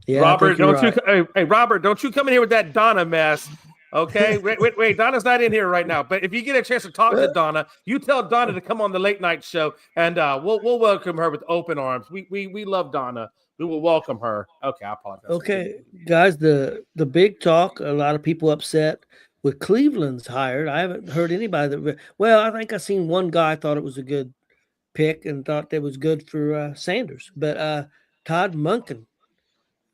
Yeah, Robert, Robert, don't you come in here with that Donna mess. Okay, wait. Donna's not in here right now. But if you get a chance to talk to Donna, you tell Donna to come on the late night show, and we'll welcome her with open arms. We love Donna. We will welcome her. Okay, I apologize. Okay, guys, the big talk. A lot of people upset with Cleveland's hired. I haven't heard anybody that. Well, I think I seen one guy thought it was a good pick and thought that was good for Sanders, but Todd Monken.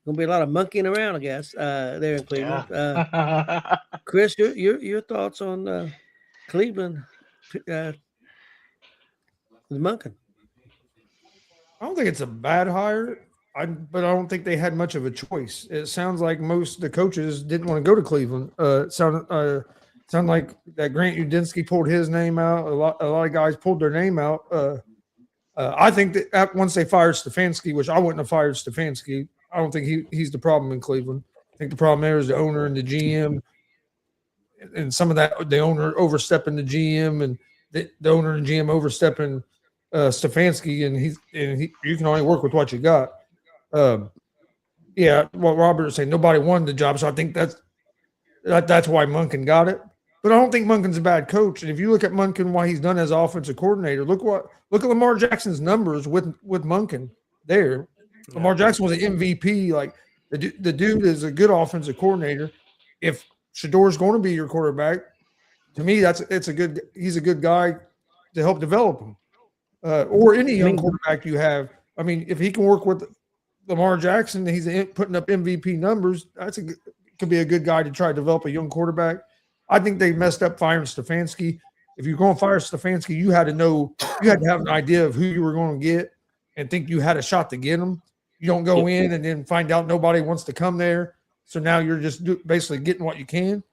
Gonna be a lot of monkeying around, I guess, there in Cleveland. Yeah. Chris, your thoughts on Cleveland, the Monken? I don't think it's a bad hire, but I don't think they had much of a choice. It sounds like most of the coaches didn't want to go to Cleveland. It sounded like that Grant Udinski pulled his name out. A lot of guys pulled their name out. I think that once they fired Stefanski, which I wouldn't have fired Stefanski. I don't think he's the problem in Cleveland. I think the problem there is the owner and the GM, and some of that the owner overstepping the GM and the owner and GM overstepping Stefanski, and you can only work with what you got. Yeah, what Robert was saying, nobody wanted the job, so I think that's why Monken got it. But I don't think Munkin's a bad coach. And if you look at Monken, why he's done as offensive coordinator, look at Lamar Jackson's numbers with Monken there. Lamar Jackson was an MVP. Like the dude is a good offensive coordinator. If Shador's going to be your quarterback, to me, he's a good guy to help develop him. Or any young quarterback you have. I mean, if he can work with Lamar Jackson, he's putting up MVP numbers. Could be a good guy to try to develop a young quarterback. I think they messed up firing Stefanski. If you're going to fire Stefanski, you had to have an idea of who you were going to get and think you had a shot to get him. You don't go in and then find out nobody wants to come there. So now you're just basically getting what you can.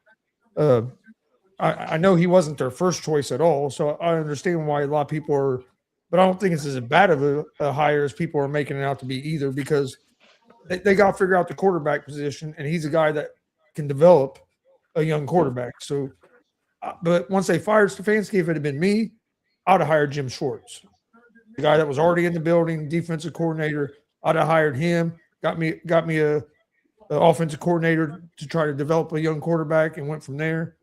I know he wasn't their first choice at all, so I understand why a lot of people are – but I don't think it's as bad of a hire as people are making it out to be either, because they got to figure out the quarterback position, and he's a guy that can develop a young quarterback. So, but once they fired Stefanski, if it had been me, I would have hired Jim Schwartz, the guy that was already in the building, defensive coordinator. I'd have hired him, got me a offensive coordinator to try to develop a young quarterback, and went from there.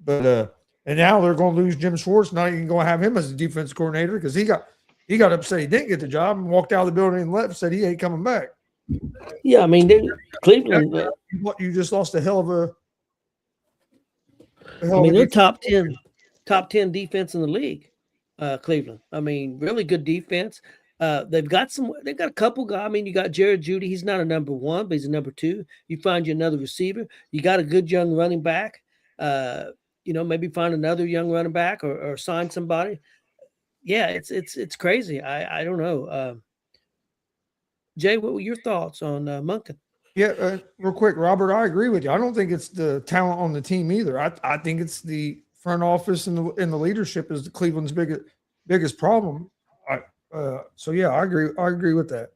But and now they're going to lose Jim Schwartz. Now you can go have him as a defense coordinator because he got upset he didn't get the job and walked out of the building and left, said he ain't coming back. Yeah, I mean, Cleveland. You just lost a hell of a. They're top 10 defense in the league. Cleveland. I mean, really good defense. They've got a couple guys. I mean, you got Jared Judy. He's not a number one, but he's a number two. You find you another receiver. You got a good young running back. Maybe find another young running back or sign somebody. Yeah, it's crazy. I don't know. Jay, what were your thoughts on Monken? Yeah, real quick, Robert, I agree with you. I don't think it's the talent on the team either. I think it's the front office and the leadership is Cleveland's biggest problem. So yeah, I agree with that.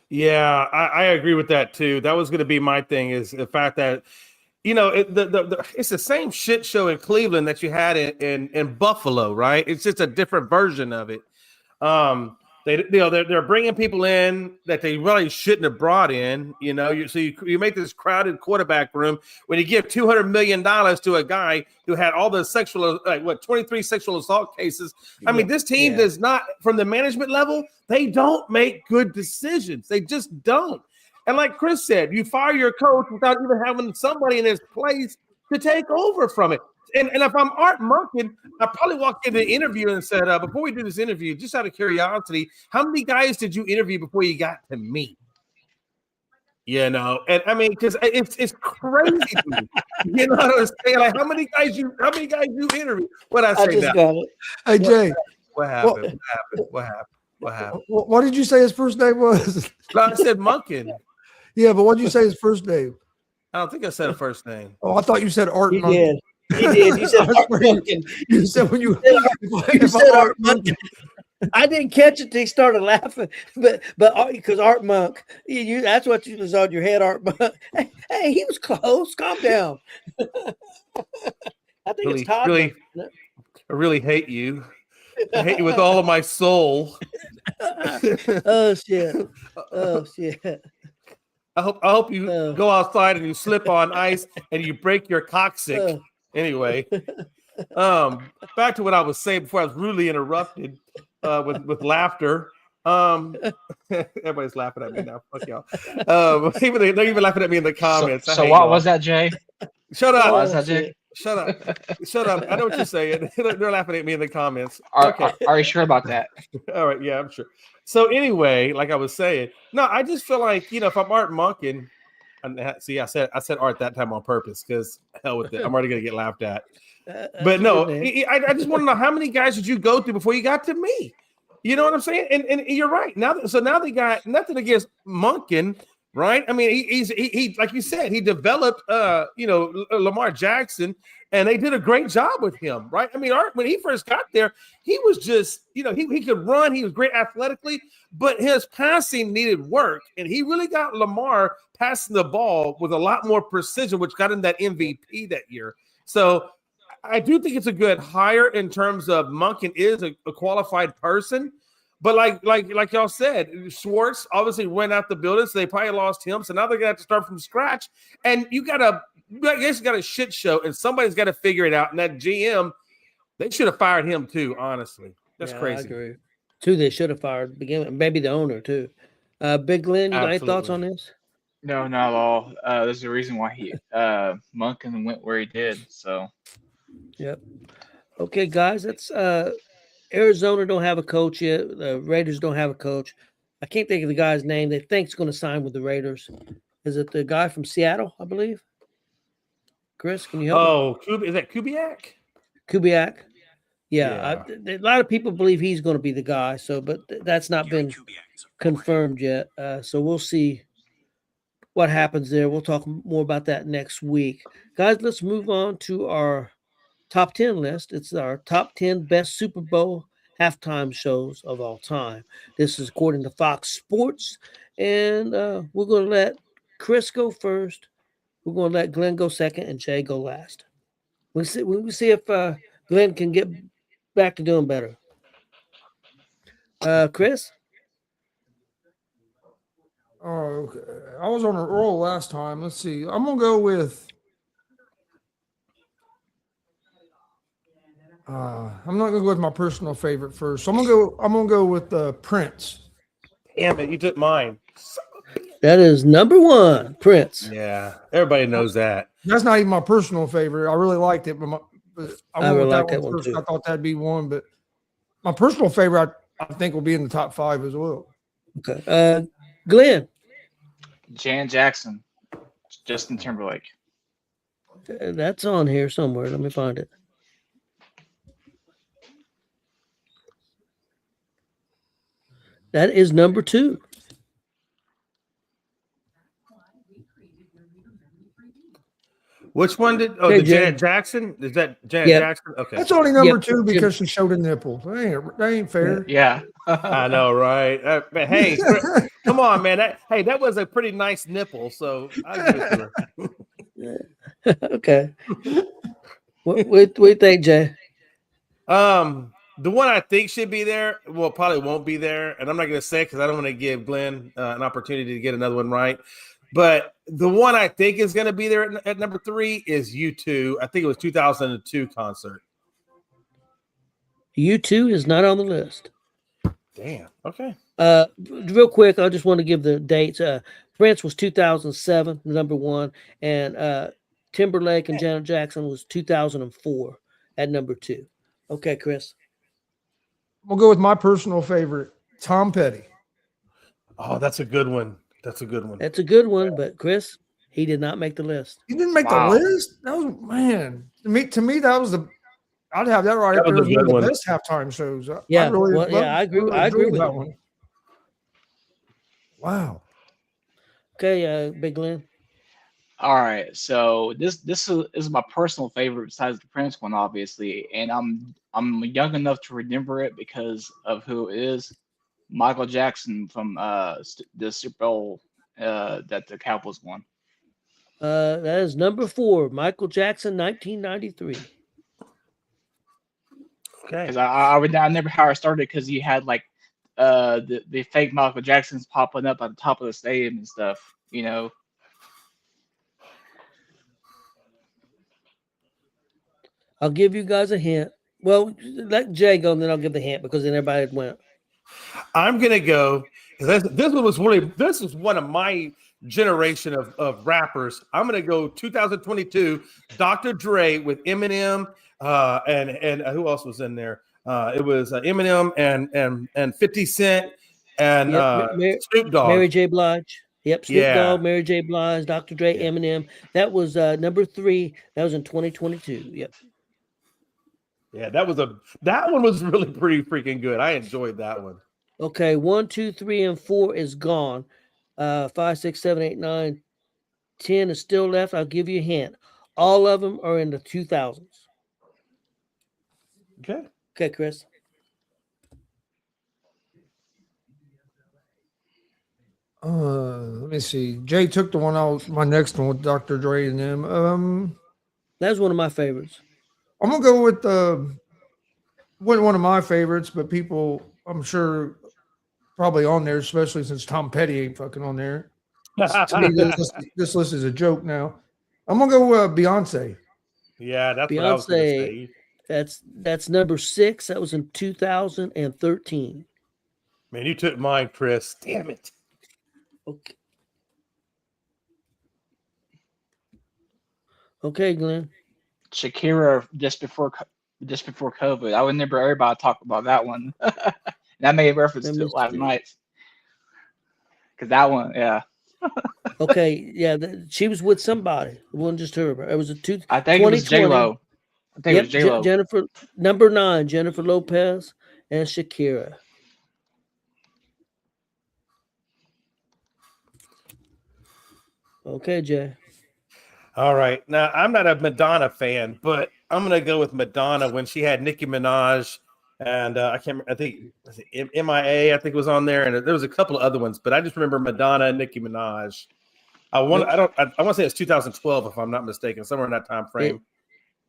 Yeah, I agree with that too. That was going to be my thing, is the fact that it's the same shit show in Cleveland that you had in Buffalo, right? It's just a different version of it. They're bringing people in that they really shouldn't have brought in. You make this crowded quarterback room when you give $200 million to a guy who had all the 23 sexual assault cases. I mean, this team does not, from the management level, they don't make good decisions. They just don't. And like Chris said, you fire your coach without even having somebody in his place to take over from it. and if I'm Art Monken, I probably walked into the interview and said, before we do this interview, just out of curiosity, how many guys did you interview before you got to me? You know, and I mean, because it's crazy to me. You know what I'm saying? Like, how many guys you interview? What I say just now? got it. Hey, Jay. What happened? What happened? What did you say his first name was? No, I said Monken. Yeah, but what did you say his first name? I don't think I said a first name. Oh, I thought you said Art You Monken. did. You did. You said Art Monken. You said when you You said Art Monken. I didn't catch it till he started laughing, but because Art Monk, that's what was on your head, Art Monk. Hey, he was close. Calm down. I think it's Todd. I really hate you. I hate you with all of my soul. Oh shit! Oh shit! I hope you go outside and you slip on ice and you break your coccyx. Anyway, back to what I was saying before I was rudely interrupted with laughter. Everybody's laughing at me now. Fuck y'all. They're even laughing at me in the comments. So what was that, Jay? Shut up. What was that, Jay? Shut up. Shut up. I know what you're saying. They're laughing at me in the comments. Are you sure about that? All right. Yeah, I'm sure. So anyway, like I was saying, no, I just feel like, if I'm Art Monken, see, I said Art that time on purpose because hell with it. I'm already going to get laughed at. But no, I just want to know how many guys did you go through before you got to me? You know what I'm saying? And you're right. Now they got nothing against Monken, right? I mean, he like you said, he developed Lamar Jackson, and they did a great job with him, right? I mean, Art, when he first got there, he was just, he could run, he was great athletically, but his passing needed work, and he really got Lamar passing the ball with a lot more precision, which got him that MVP that year. So I do think it's a good hire in terms of Monken is a qualified person, but like y'all said, Schwartz obviously went out the building, so they probably lost him. So now they're gonna have to start from scratch, and you got a shit show, and somebody's got to figure it out. And that GM, they should have fired him too. Honestly, that's crazy. I agree. Too, they should have fired beginning, maybe the owner too. Big Glenn, you got any thoughts on this? No, not at all. There's a reason why he Monken went where he did. So. Yep. Okay, guys, that's Arizona don't have a coach yet. The Raiders don't have a coach. I can't think of the guy's name. They think is going to sign with the Raiders. Is it the guy from Seattle, I believe? Chris, can you help me? Is that Kubiak? Kubiak. Yeah. A lot of people believe he's going to be the guy. So, but that's not been confirmed yet. So we'll see what happens there. We'll talk more about that next week. Guys, let's move on to our top 10 list. It's our top 10 best Super Bowl halftime shows of all time. This is according to Fox Sports. And we're going to let Chris go first. We're going to let Glenn go second and Jay go last. We'll see if Glenn can get back to doing better. Chris? Oh, okay. I was on a roll last time. Let's see. I'm going to go with I'm not gonna go with my personal favorite first. So I'm gonna go with Prince. Damn it, you took mine. That is number one, Prince. Yeah, everybody knows that. That's not even my personal favorite. I really liked it, but I really liked that one first. Too. I thought that'd be one, but my personal favorite I think will be in the top 5 as well. Okay. Glenn. Jan Jackson, Justin Timberlake. That's on here somewhere. Let me find it. That is number 2. Which one did? Oh, the Janet Jackson. Is that Janet Jackson? Okay, that's only number 2 because she showed a nipple. That ain't fair. Yeah, I know, right? Hey, come on, man. That was a pretty nice nipple. So I give it to her. Okay. What do you think, Jay? The one I think should be there, well, probably won't be there, and I'm not going to say because I don't want to give Glenn an opportunity to get another one right. But the one I think is going to be there at number 3 is U2. I think it was 2002 concert. U2 is not on the list. Damn. Okay. Real quick, I just want to give the dates. Prince was 2007, number 1, and Timberlake and Janet Jackson was 2004 at number 2. Okay, Chris. We'll go with my personal favorite, Tom Petty. Oh, that's a good one. That's a good one. That's a good one, but Chris, he did not make the list. He didn't make the list? That was, man. To me, that was I'd have that right up there as one of the best halftime shows. Yeah, I agree with that one. Wow. Okay, Big Glenn. All right, so this is my personal favorite besides the Prince one, obviously, and I'm young enough to remember it because of who it is. Michael Jackson from the Super Bowl that the Cowboys won. That is number 4, Michael Jackson, 1993. Okay. Because I never how I started because you had like the fake Michael Jacksons popping up at the top of the stadium and stuff, you know. I'll give you guys a hint. Well, let Jay go, and then I'll give the hint because then everybody went. I'm gonna go. This is one of my generation of rappers. I'm gonna go 2022. Dr. Dre with Eminem, and who else was in there? It was Eminem and 50 Cent and Snoop Dogg. Mary J. Blige. Yep, Snoop Dogg, Mary J. Blige, Dr. Dre, Eminem. That was number 3. That was in 2022. Yep. Yeah, that one was really pretty freaking good. I enjoyed that one. Okay, 1, 2, 3, and 4 is gone. 5, 6, 7, 8, 9, 10 is still left. I'll give you a hint. All of them are in the 2000s. Okay. Okay, Chris. Let me see. Jay took the one out. My next one with Dr. Dre and them. That's one of my favorites. I'm gonna go with one of my favorites, but people, I'm sure, probably on there, especially since Tom Petty ain't fucking on there. To me, this list is a joke now. I'm gonna go Beyonce. Yeah, that's Beyonce, what I was gonna say. That's number 6. That was in 2013. Man, you took mine, Chris. Damn it. Okay. Okay, Glenn. Shakira just before COVID. I would never everybody talk about that one. And I made reference to it last night. Because that one, yeah. Okay, yeah, she was with somebody. It wasn't just her. It was I think it was J-Lo. I think it was J-Lo. Jennifer, number 9, Jennifer Lopez and Shakira. Okay, Jay. All right. Now, I'm not a Madonna fan, but I'm going to go with Madonna when she had Nicki Minaj. And I can't remember, I think MIA, I think was on there. And there was a couple of other ones, but I just remember Madonna and Nicki Minaj. I want to say it's 2012, if I'm not mistaken, somewhere in that time frame.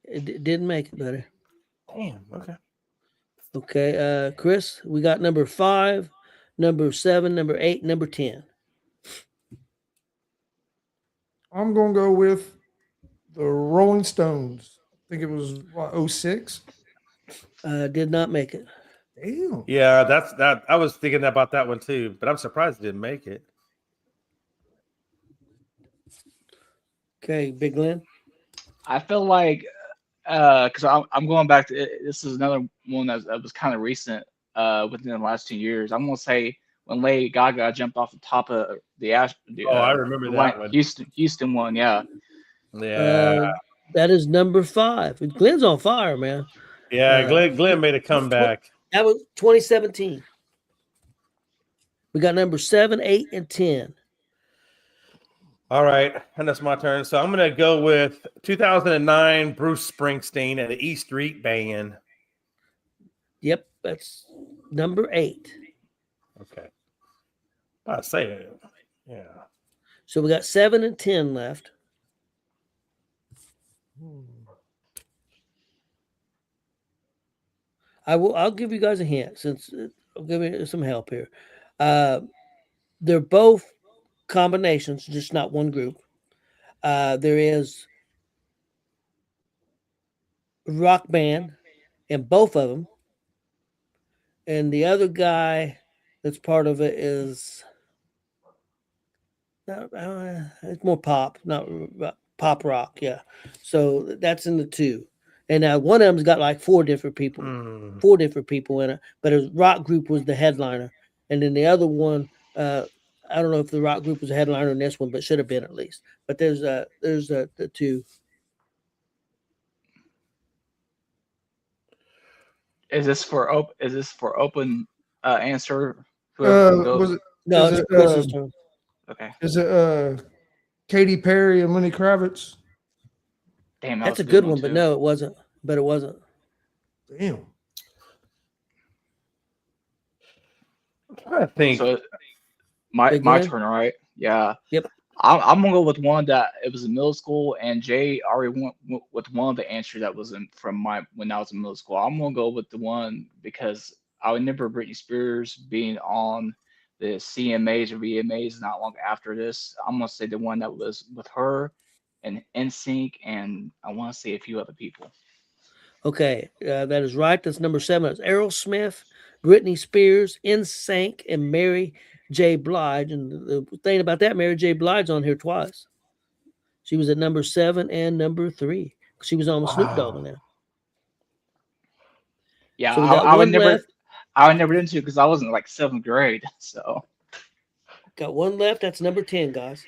It didn't make it better. Damn. Okay. Okay. Chris, we got number 5, number 7, number 8, number 10. I'm going to go with the Rolling Stones. I think it was 06. Did not make it. Damn. Yeah, that's that. I was thinking about that one too, but I'm surprised it didn't make it. Okay, Big Glenn. I feel like because I'm going back to this is another one that was kind of recent within the last 2 years. I'm gonna say when Lady Gaga jumped off the top of I remember that one. Houston one, yeah. Yeah. That is number 5. Glenn's on fire, man. Yeah, Glenn made a comeback. That was 2017. We got number 7, 8, and 10. All right, and that's my turn. So I'm going to go with 2009 Bruce Springsteen and the E Street Band. Yep, that's number 8. Okay. I say it. Yeah. So we got 7 and 10 left. I'll give you guys a hint since I'll give you some help here. They're both combinations, just not one group. There is a rock band in both of them, and the other guy that's part of it is it's more pop, not rock. pop rock. Yeah, so that's in the 2. And now one of them's got like 4 different people, 4 different people in it. But his rock group was the headliner, and then the other one, I don't know if the rock group was a headliner in this one, but should have been at least. But there's the 2. Is this for open answer? Was it? No, is it's it, Chris's turn. Okay. Is it Katy Perry and Lenny Kravitz? Damn, That's a good one, but no, it wasn't. But it wasn't. Damn. I think So my turn, right? Yeah. Yep. I'm gonna go with one that it was in middle school, and Jay already went with one of the answers that was from when I was in middle school. I'm gonna go with the one because I remember Britney Spears being on the CMAs or VMAs not long after this. I'm gonna say the one that was with her and NSYNC, and I want to say a few other people. Okay, that is right. That's number 7. It's Aerosmith, Britney Spears, NSYNC, and Mary J. Blige. And the thing about that, Mary J. Blige on here twice. She was at number 7 and number 3. She was on with Snoop Dogg now. Yeah, so I would never into it because I was in like 7th grade. So got one left. That's number 10, guys.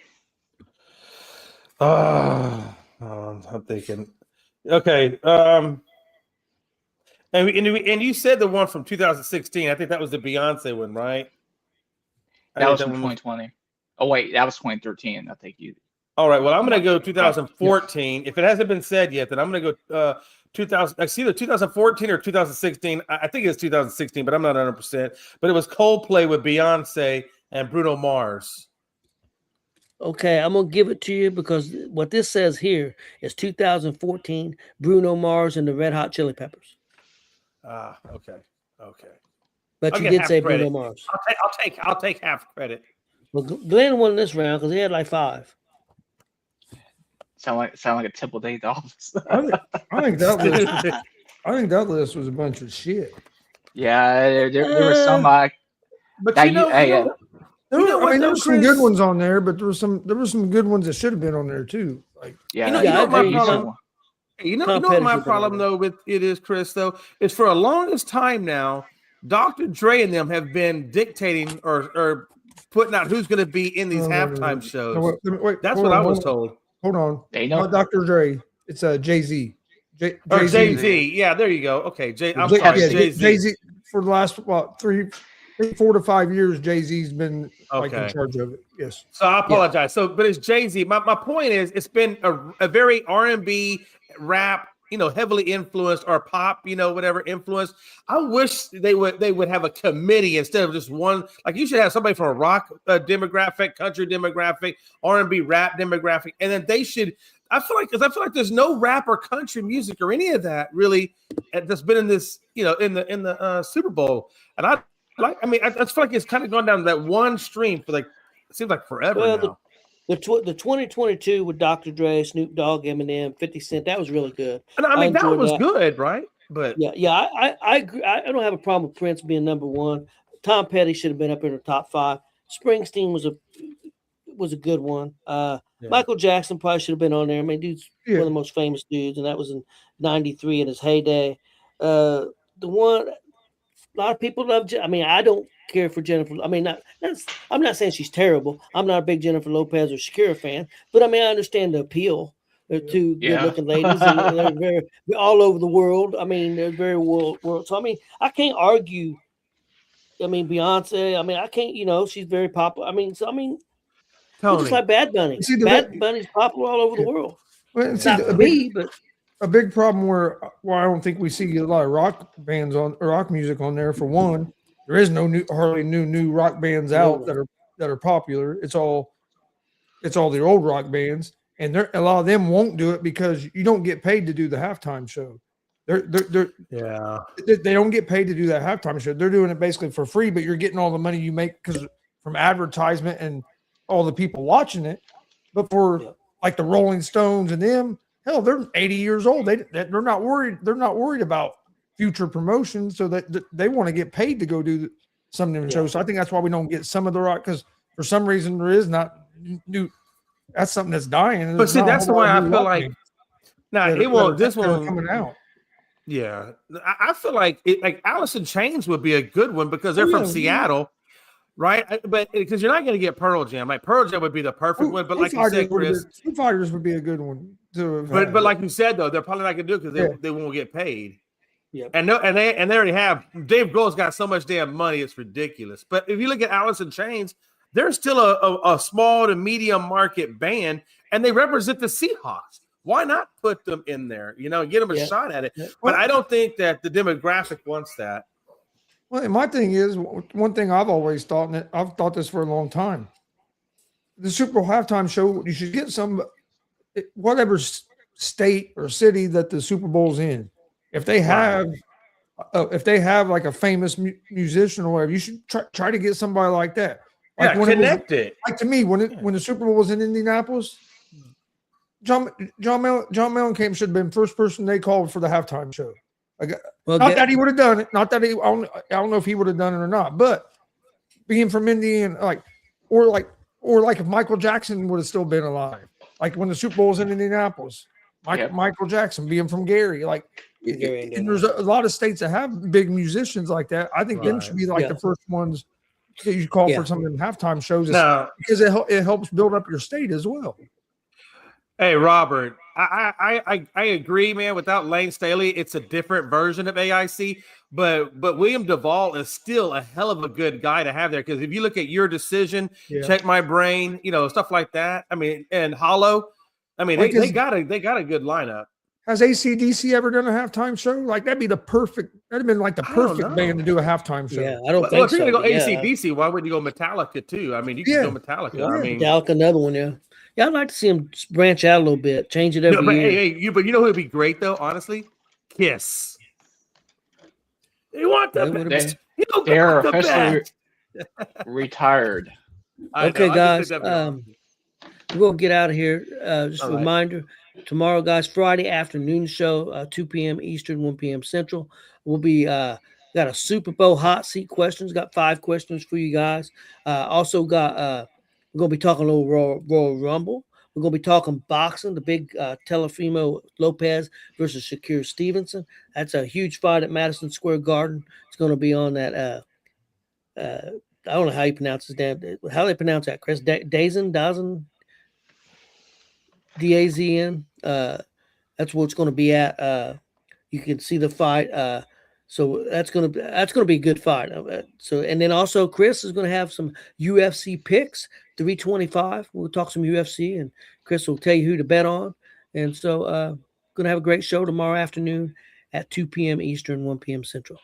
I'm thinking. Okay. And you said the one from 2016. I think that was the Beyonce one, right? That was from 2020. Oh wait, that was 2013. I think you. All right. Well, I'm going to go 2014. If it hasn't been said yet, then I'm going to go 2000. I see either 2014 or 2016. I think it's 2016, but I'm not 100%. But it was Coldplay with Beyonce and Bruno Mars. Okay, I'm going to give it to you because what this says here is 2014, Bruno Mars and the Red Hot Chili Peppers. Okay. But you did say Bruno Mars. I'll take half credit. Well, Glenn won this round because he had like 5. Sound like a Temple Date office. I think that list was a bunch of shit. Yeah, there were some but there were some good ones on there, but there were some good ones that should have been on there too. Like, yeah, you know what my problem though with it is, Chris, though, is for a longest time now, Dr. Dre and them have been dictating or putting out who's going to be in these halftime shows. No, wait, that's what I was told. Hold on. Not Dr. Dre. It's Jay-Z. Jay-Z. Yeah, there you go. Okay, I'm sorry, Jay-Z. Jay-Z for the last 4 to 5 years, Jay-Z's been like in charge of it. Yes. So I apologize. Yeah. But it's Jay-Z. My point is, it's been a very R&B rap, heavily influenced, or pop, whatever influenced. I wish they would have a committee instead of just one. Like, you should have somebody from a rock demographic, country demographic, R&B rap demographic, and then they should. I feel like there's no rap or country music or any of that really that's been in this, in the Super Bowl, and I feel like it's kind of gone down that one stream for it seems like forever now. The 2022 with Dr. Dre, Snoop Dogg, Eminem, 50 Cent, that was really good. And I mean, that was good, right? But yeah, I agree. I don't have a problem with Prince being number 1. Tom Petty should have been up in the top 5. Springsteen was a good one. Michael Jackson probably should have been on there. I mean, dude's one of the most famous dudes, and that was in '93 in his heyday. The one a lot of people love. I mean, I don't care for Jennifer. I mean, I'm not saying she's terrible. I'm not a big Jennifer Lopez or Shakira fan, but I mean, I understand the appeal. They're two good-looking ladies, and they're all over the world. I mean, they're very world. So I mean, I can't argue. I mean, Beyonce. I mean, I can't. She's very popular. I mean, just like Bad Bunny. Bad Bunny's popular all over the world. Well, a big problem where I don't think we see a lot of rock bands rock music on there. For one, there is hardly new rock bands out that are popular. It's all the old rock bands, and a lot of them won't do it because you don't get paid to do the halftime show. They don't get paid to do that halftime show. They're doing it basically for free, but you're getting all the money you make from advertisement and all the people watching it. But for like the Rolling Stones and them, hell, they're 80 years old. They're not worried. They're not worried about future promotions, so that they want to get paid to go do some of them shows. So I think that's why we don't get some of the rock, because for some reason there is not new that's something that's dying. But see, that's the way I feel like. Now it won't. This one coming out. Yeah, I feel like Allison Chains would be a good one because they're from Seattle, right? But because you're not going to get Pearl Jam, like Pearl Jam would be the perfect one. But like you said, Chris, Foo Fighters would be a good one too. But like you said though, they're probably not going to do it because they won't get paid. Yeah, and they already have. Dave Grohl's got so much damn money, it's ridiculous. But if you look at Allison Chains, they're still a small to medium market band, and they represent the Seahawks. Why not put them in there? You know, get them a shot at it. Yeah. But I don't think that the demographic wants that. Well, and my thing is, one thing I've always thought, and I've thought this for a long time, the Super Bowl halftime show, you should get some, whatever state or city that the Super Bowl's in. If they have, like a famous musician or whatever, you should try to get somebody like that. Like connect it. Like to me, when the Super Bowl was in Indianapolis, John Mellencamp should have been first person they called for the halftime show. Not that he would have done it. Not that I don't know if he would have done it or not. But being from Indiana, or if Michael Jackson would have still been alive, like when the Super Bowl was in Indianapolis, Michael Jackson being from Gary, and there's a lot of states that have big musicians like that. I think them should be like the first ones that you call for some of them halftime shows, because it helps build up your state as well. Hey, Robert, I agree, man. Without Lane Staley, it's a different version of AIC. But William Duvall is still a hell of a good guy to have there, because if you look at Your Decision, Check My Brain, stuff like that. I mean, and Hollow. I mean, they got a good lineup. Has AC/DC ever done a halftime show? That'd be that'd have been like the perfect band to do a halftime show. Yeah, I don't think if you're gonna go AC/DC, why wouldn't you go Metallica too? I mean, you can go Metallica. Yeah, I mean, Metallica, another one. Yeah, I'd like to see them branch out a little bit, change it every year. But you know who would be great though? Honestly, Kiss. They want the best. They're officially retired. Okay, guys, we're gonna get out of here. Just a reminder. Tomorrow, guys, Friday afternoon show, 2 p.m. Eastern, 1 p.m. Central. We'll be got a Super Bowl hot seat questions. Got 5 questions for you guys. Also got we're gonna be talking a little Royal Rumble. We're gonna be talking boxing. The big Teofimo Lopez versus Shakur Stevenson. That's a huge fight at Madison Square Garden. It's gonna be on that. I don't know how you pronounce his name. How do they pronounce that, Chris? Dazn. DAZN. That's what it's going to be at. You can see the fight. So that's going to be a good fight. And then also Chris is going to have some UFC picks, 325. We'll talk some UFC, and Chris will tell you who to bet on. And so going to have a great show tomorrow afternoon at 2 p.m. Eastern, 1 p.m. Central.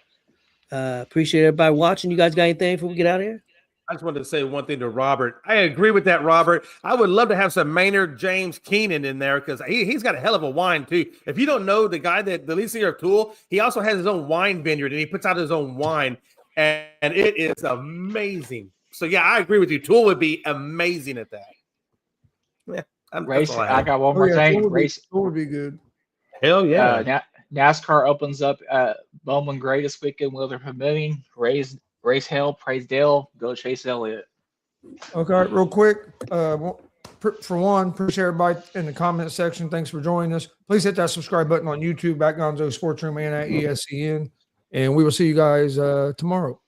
Appreciate everybody watching. You guys got anything before we get out of here? I just wanted to say one thing to Robert. I agree with that, Robert. I would love to have some Maynard James Keenan in there, because he's got a hell of a wine too. If you don't know, the lead singer of Tool, he also has his own wine vineyard, and he puts out his own wine, and it is amazing. So yeah, I agree with you. Tool would be amazing at that. Yeah, I got one more thing. Tool would be good. Hell yeah. NASCAR opens up at Bowman Gray this weekend, weather permitting. Race hell, praise Dale, go Chase Elliott. Okay, real quick. For one, appreciate everybody in the comment section. Thanks for joining us. Please hit that subscribe button on YouTube, at Gonzo Sports Room, and at ESEN. And we will see you guys tomorrow.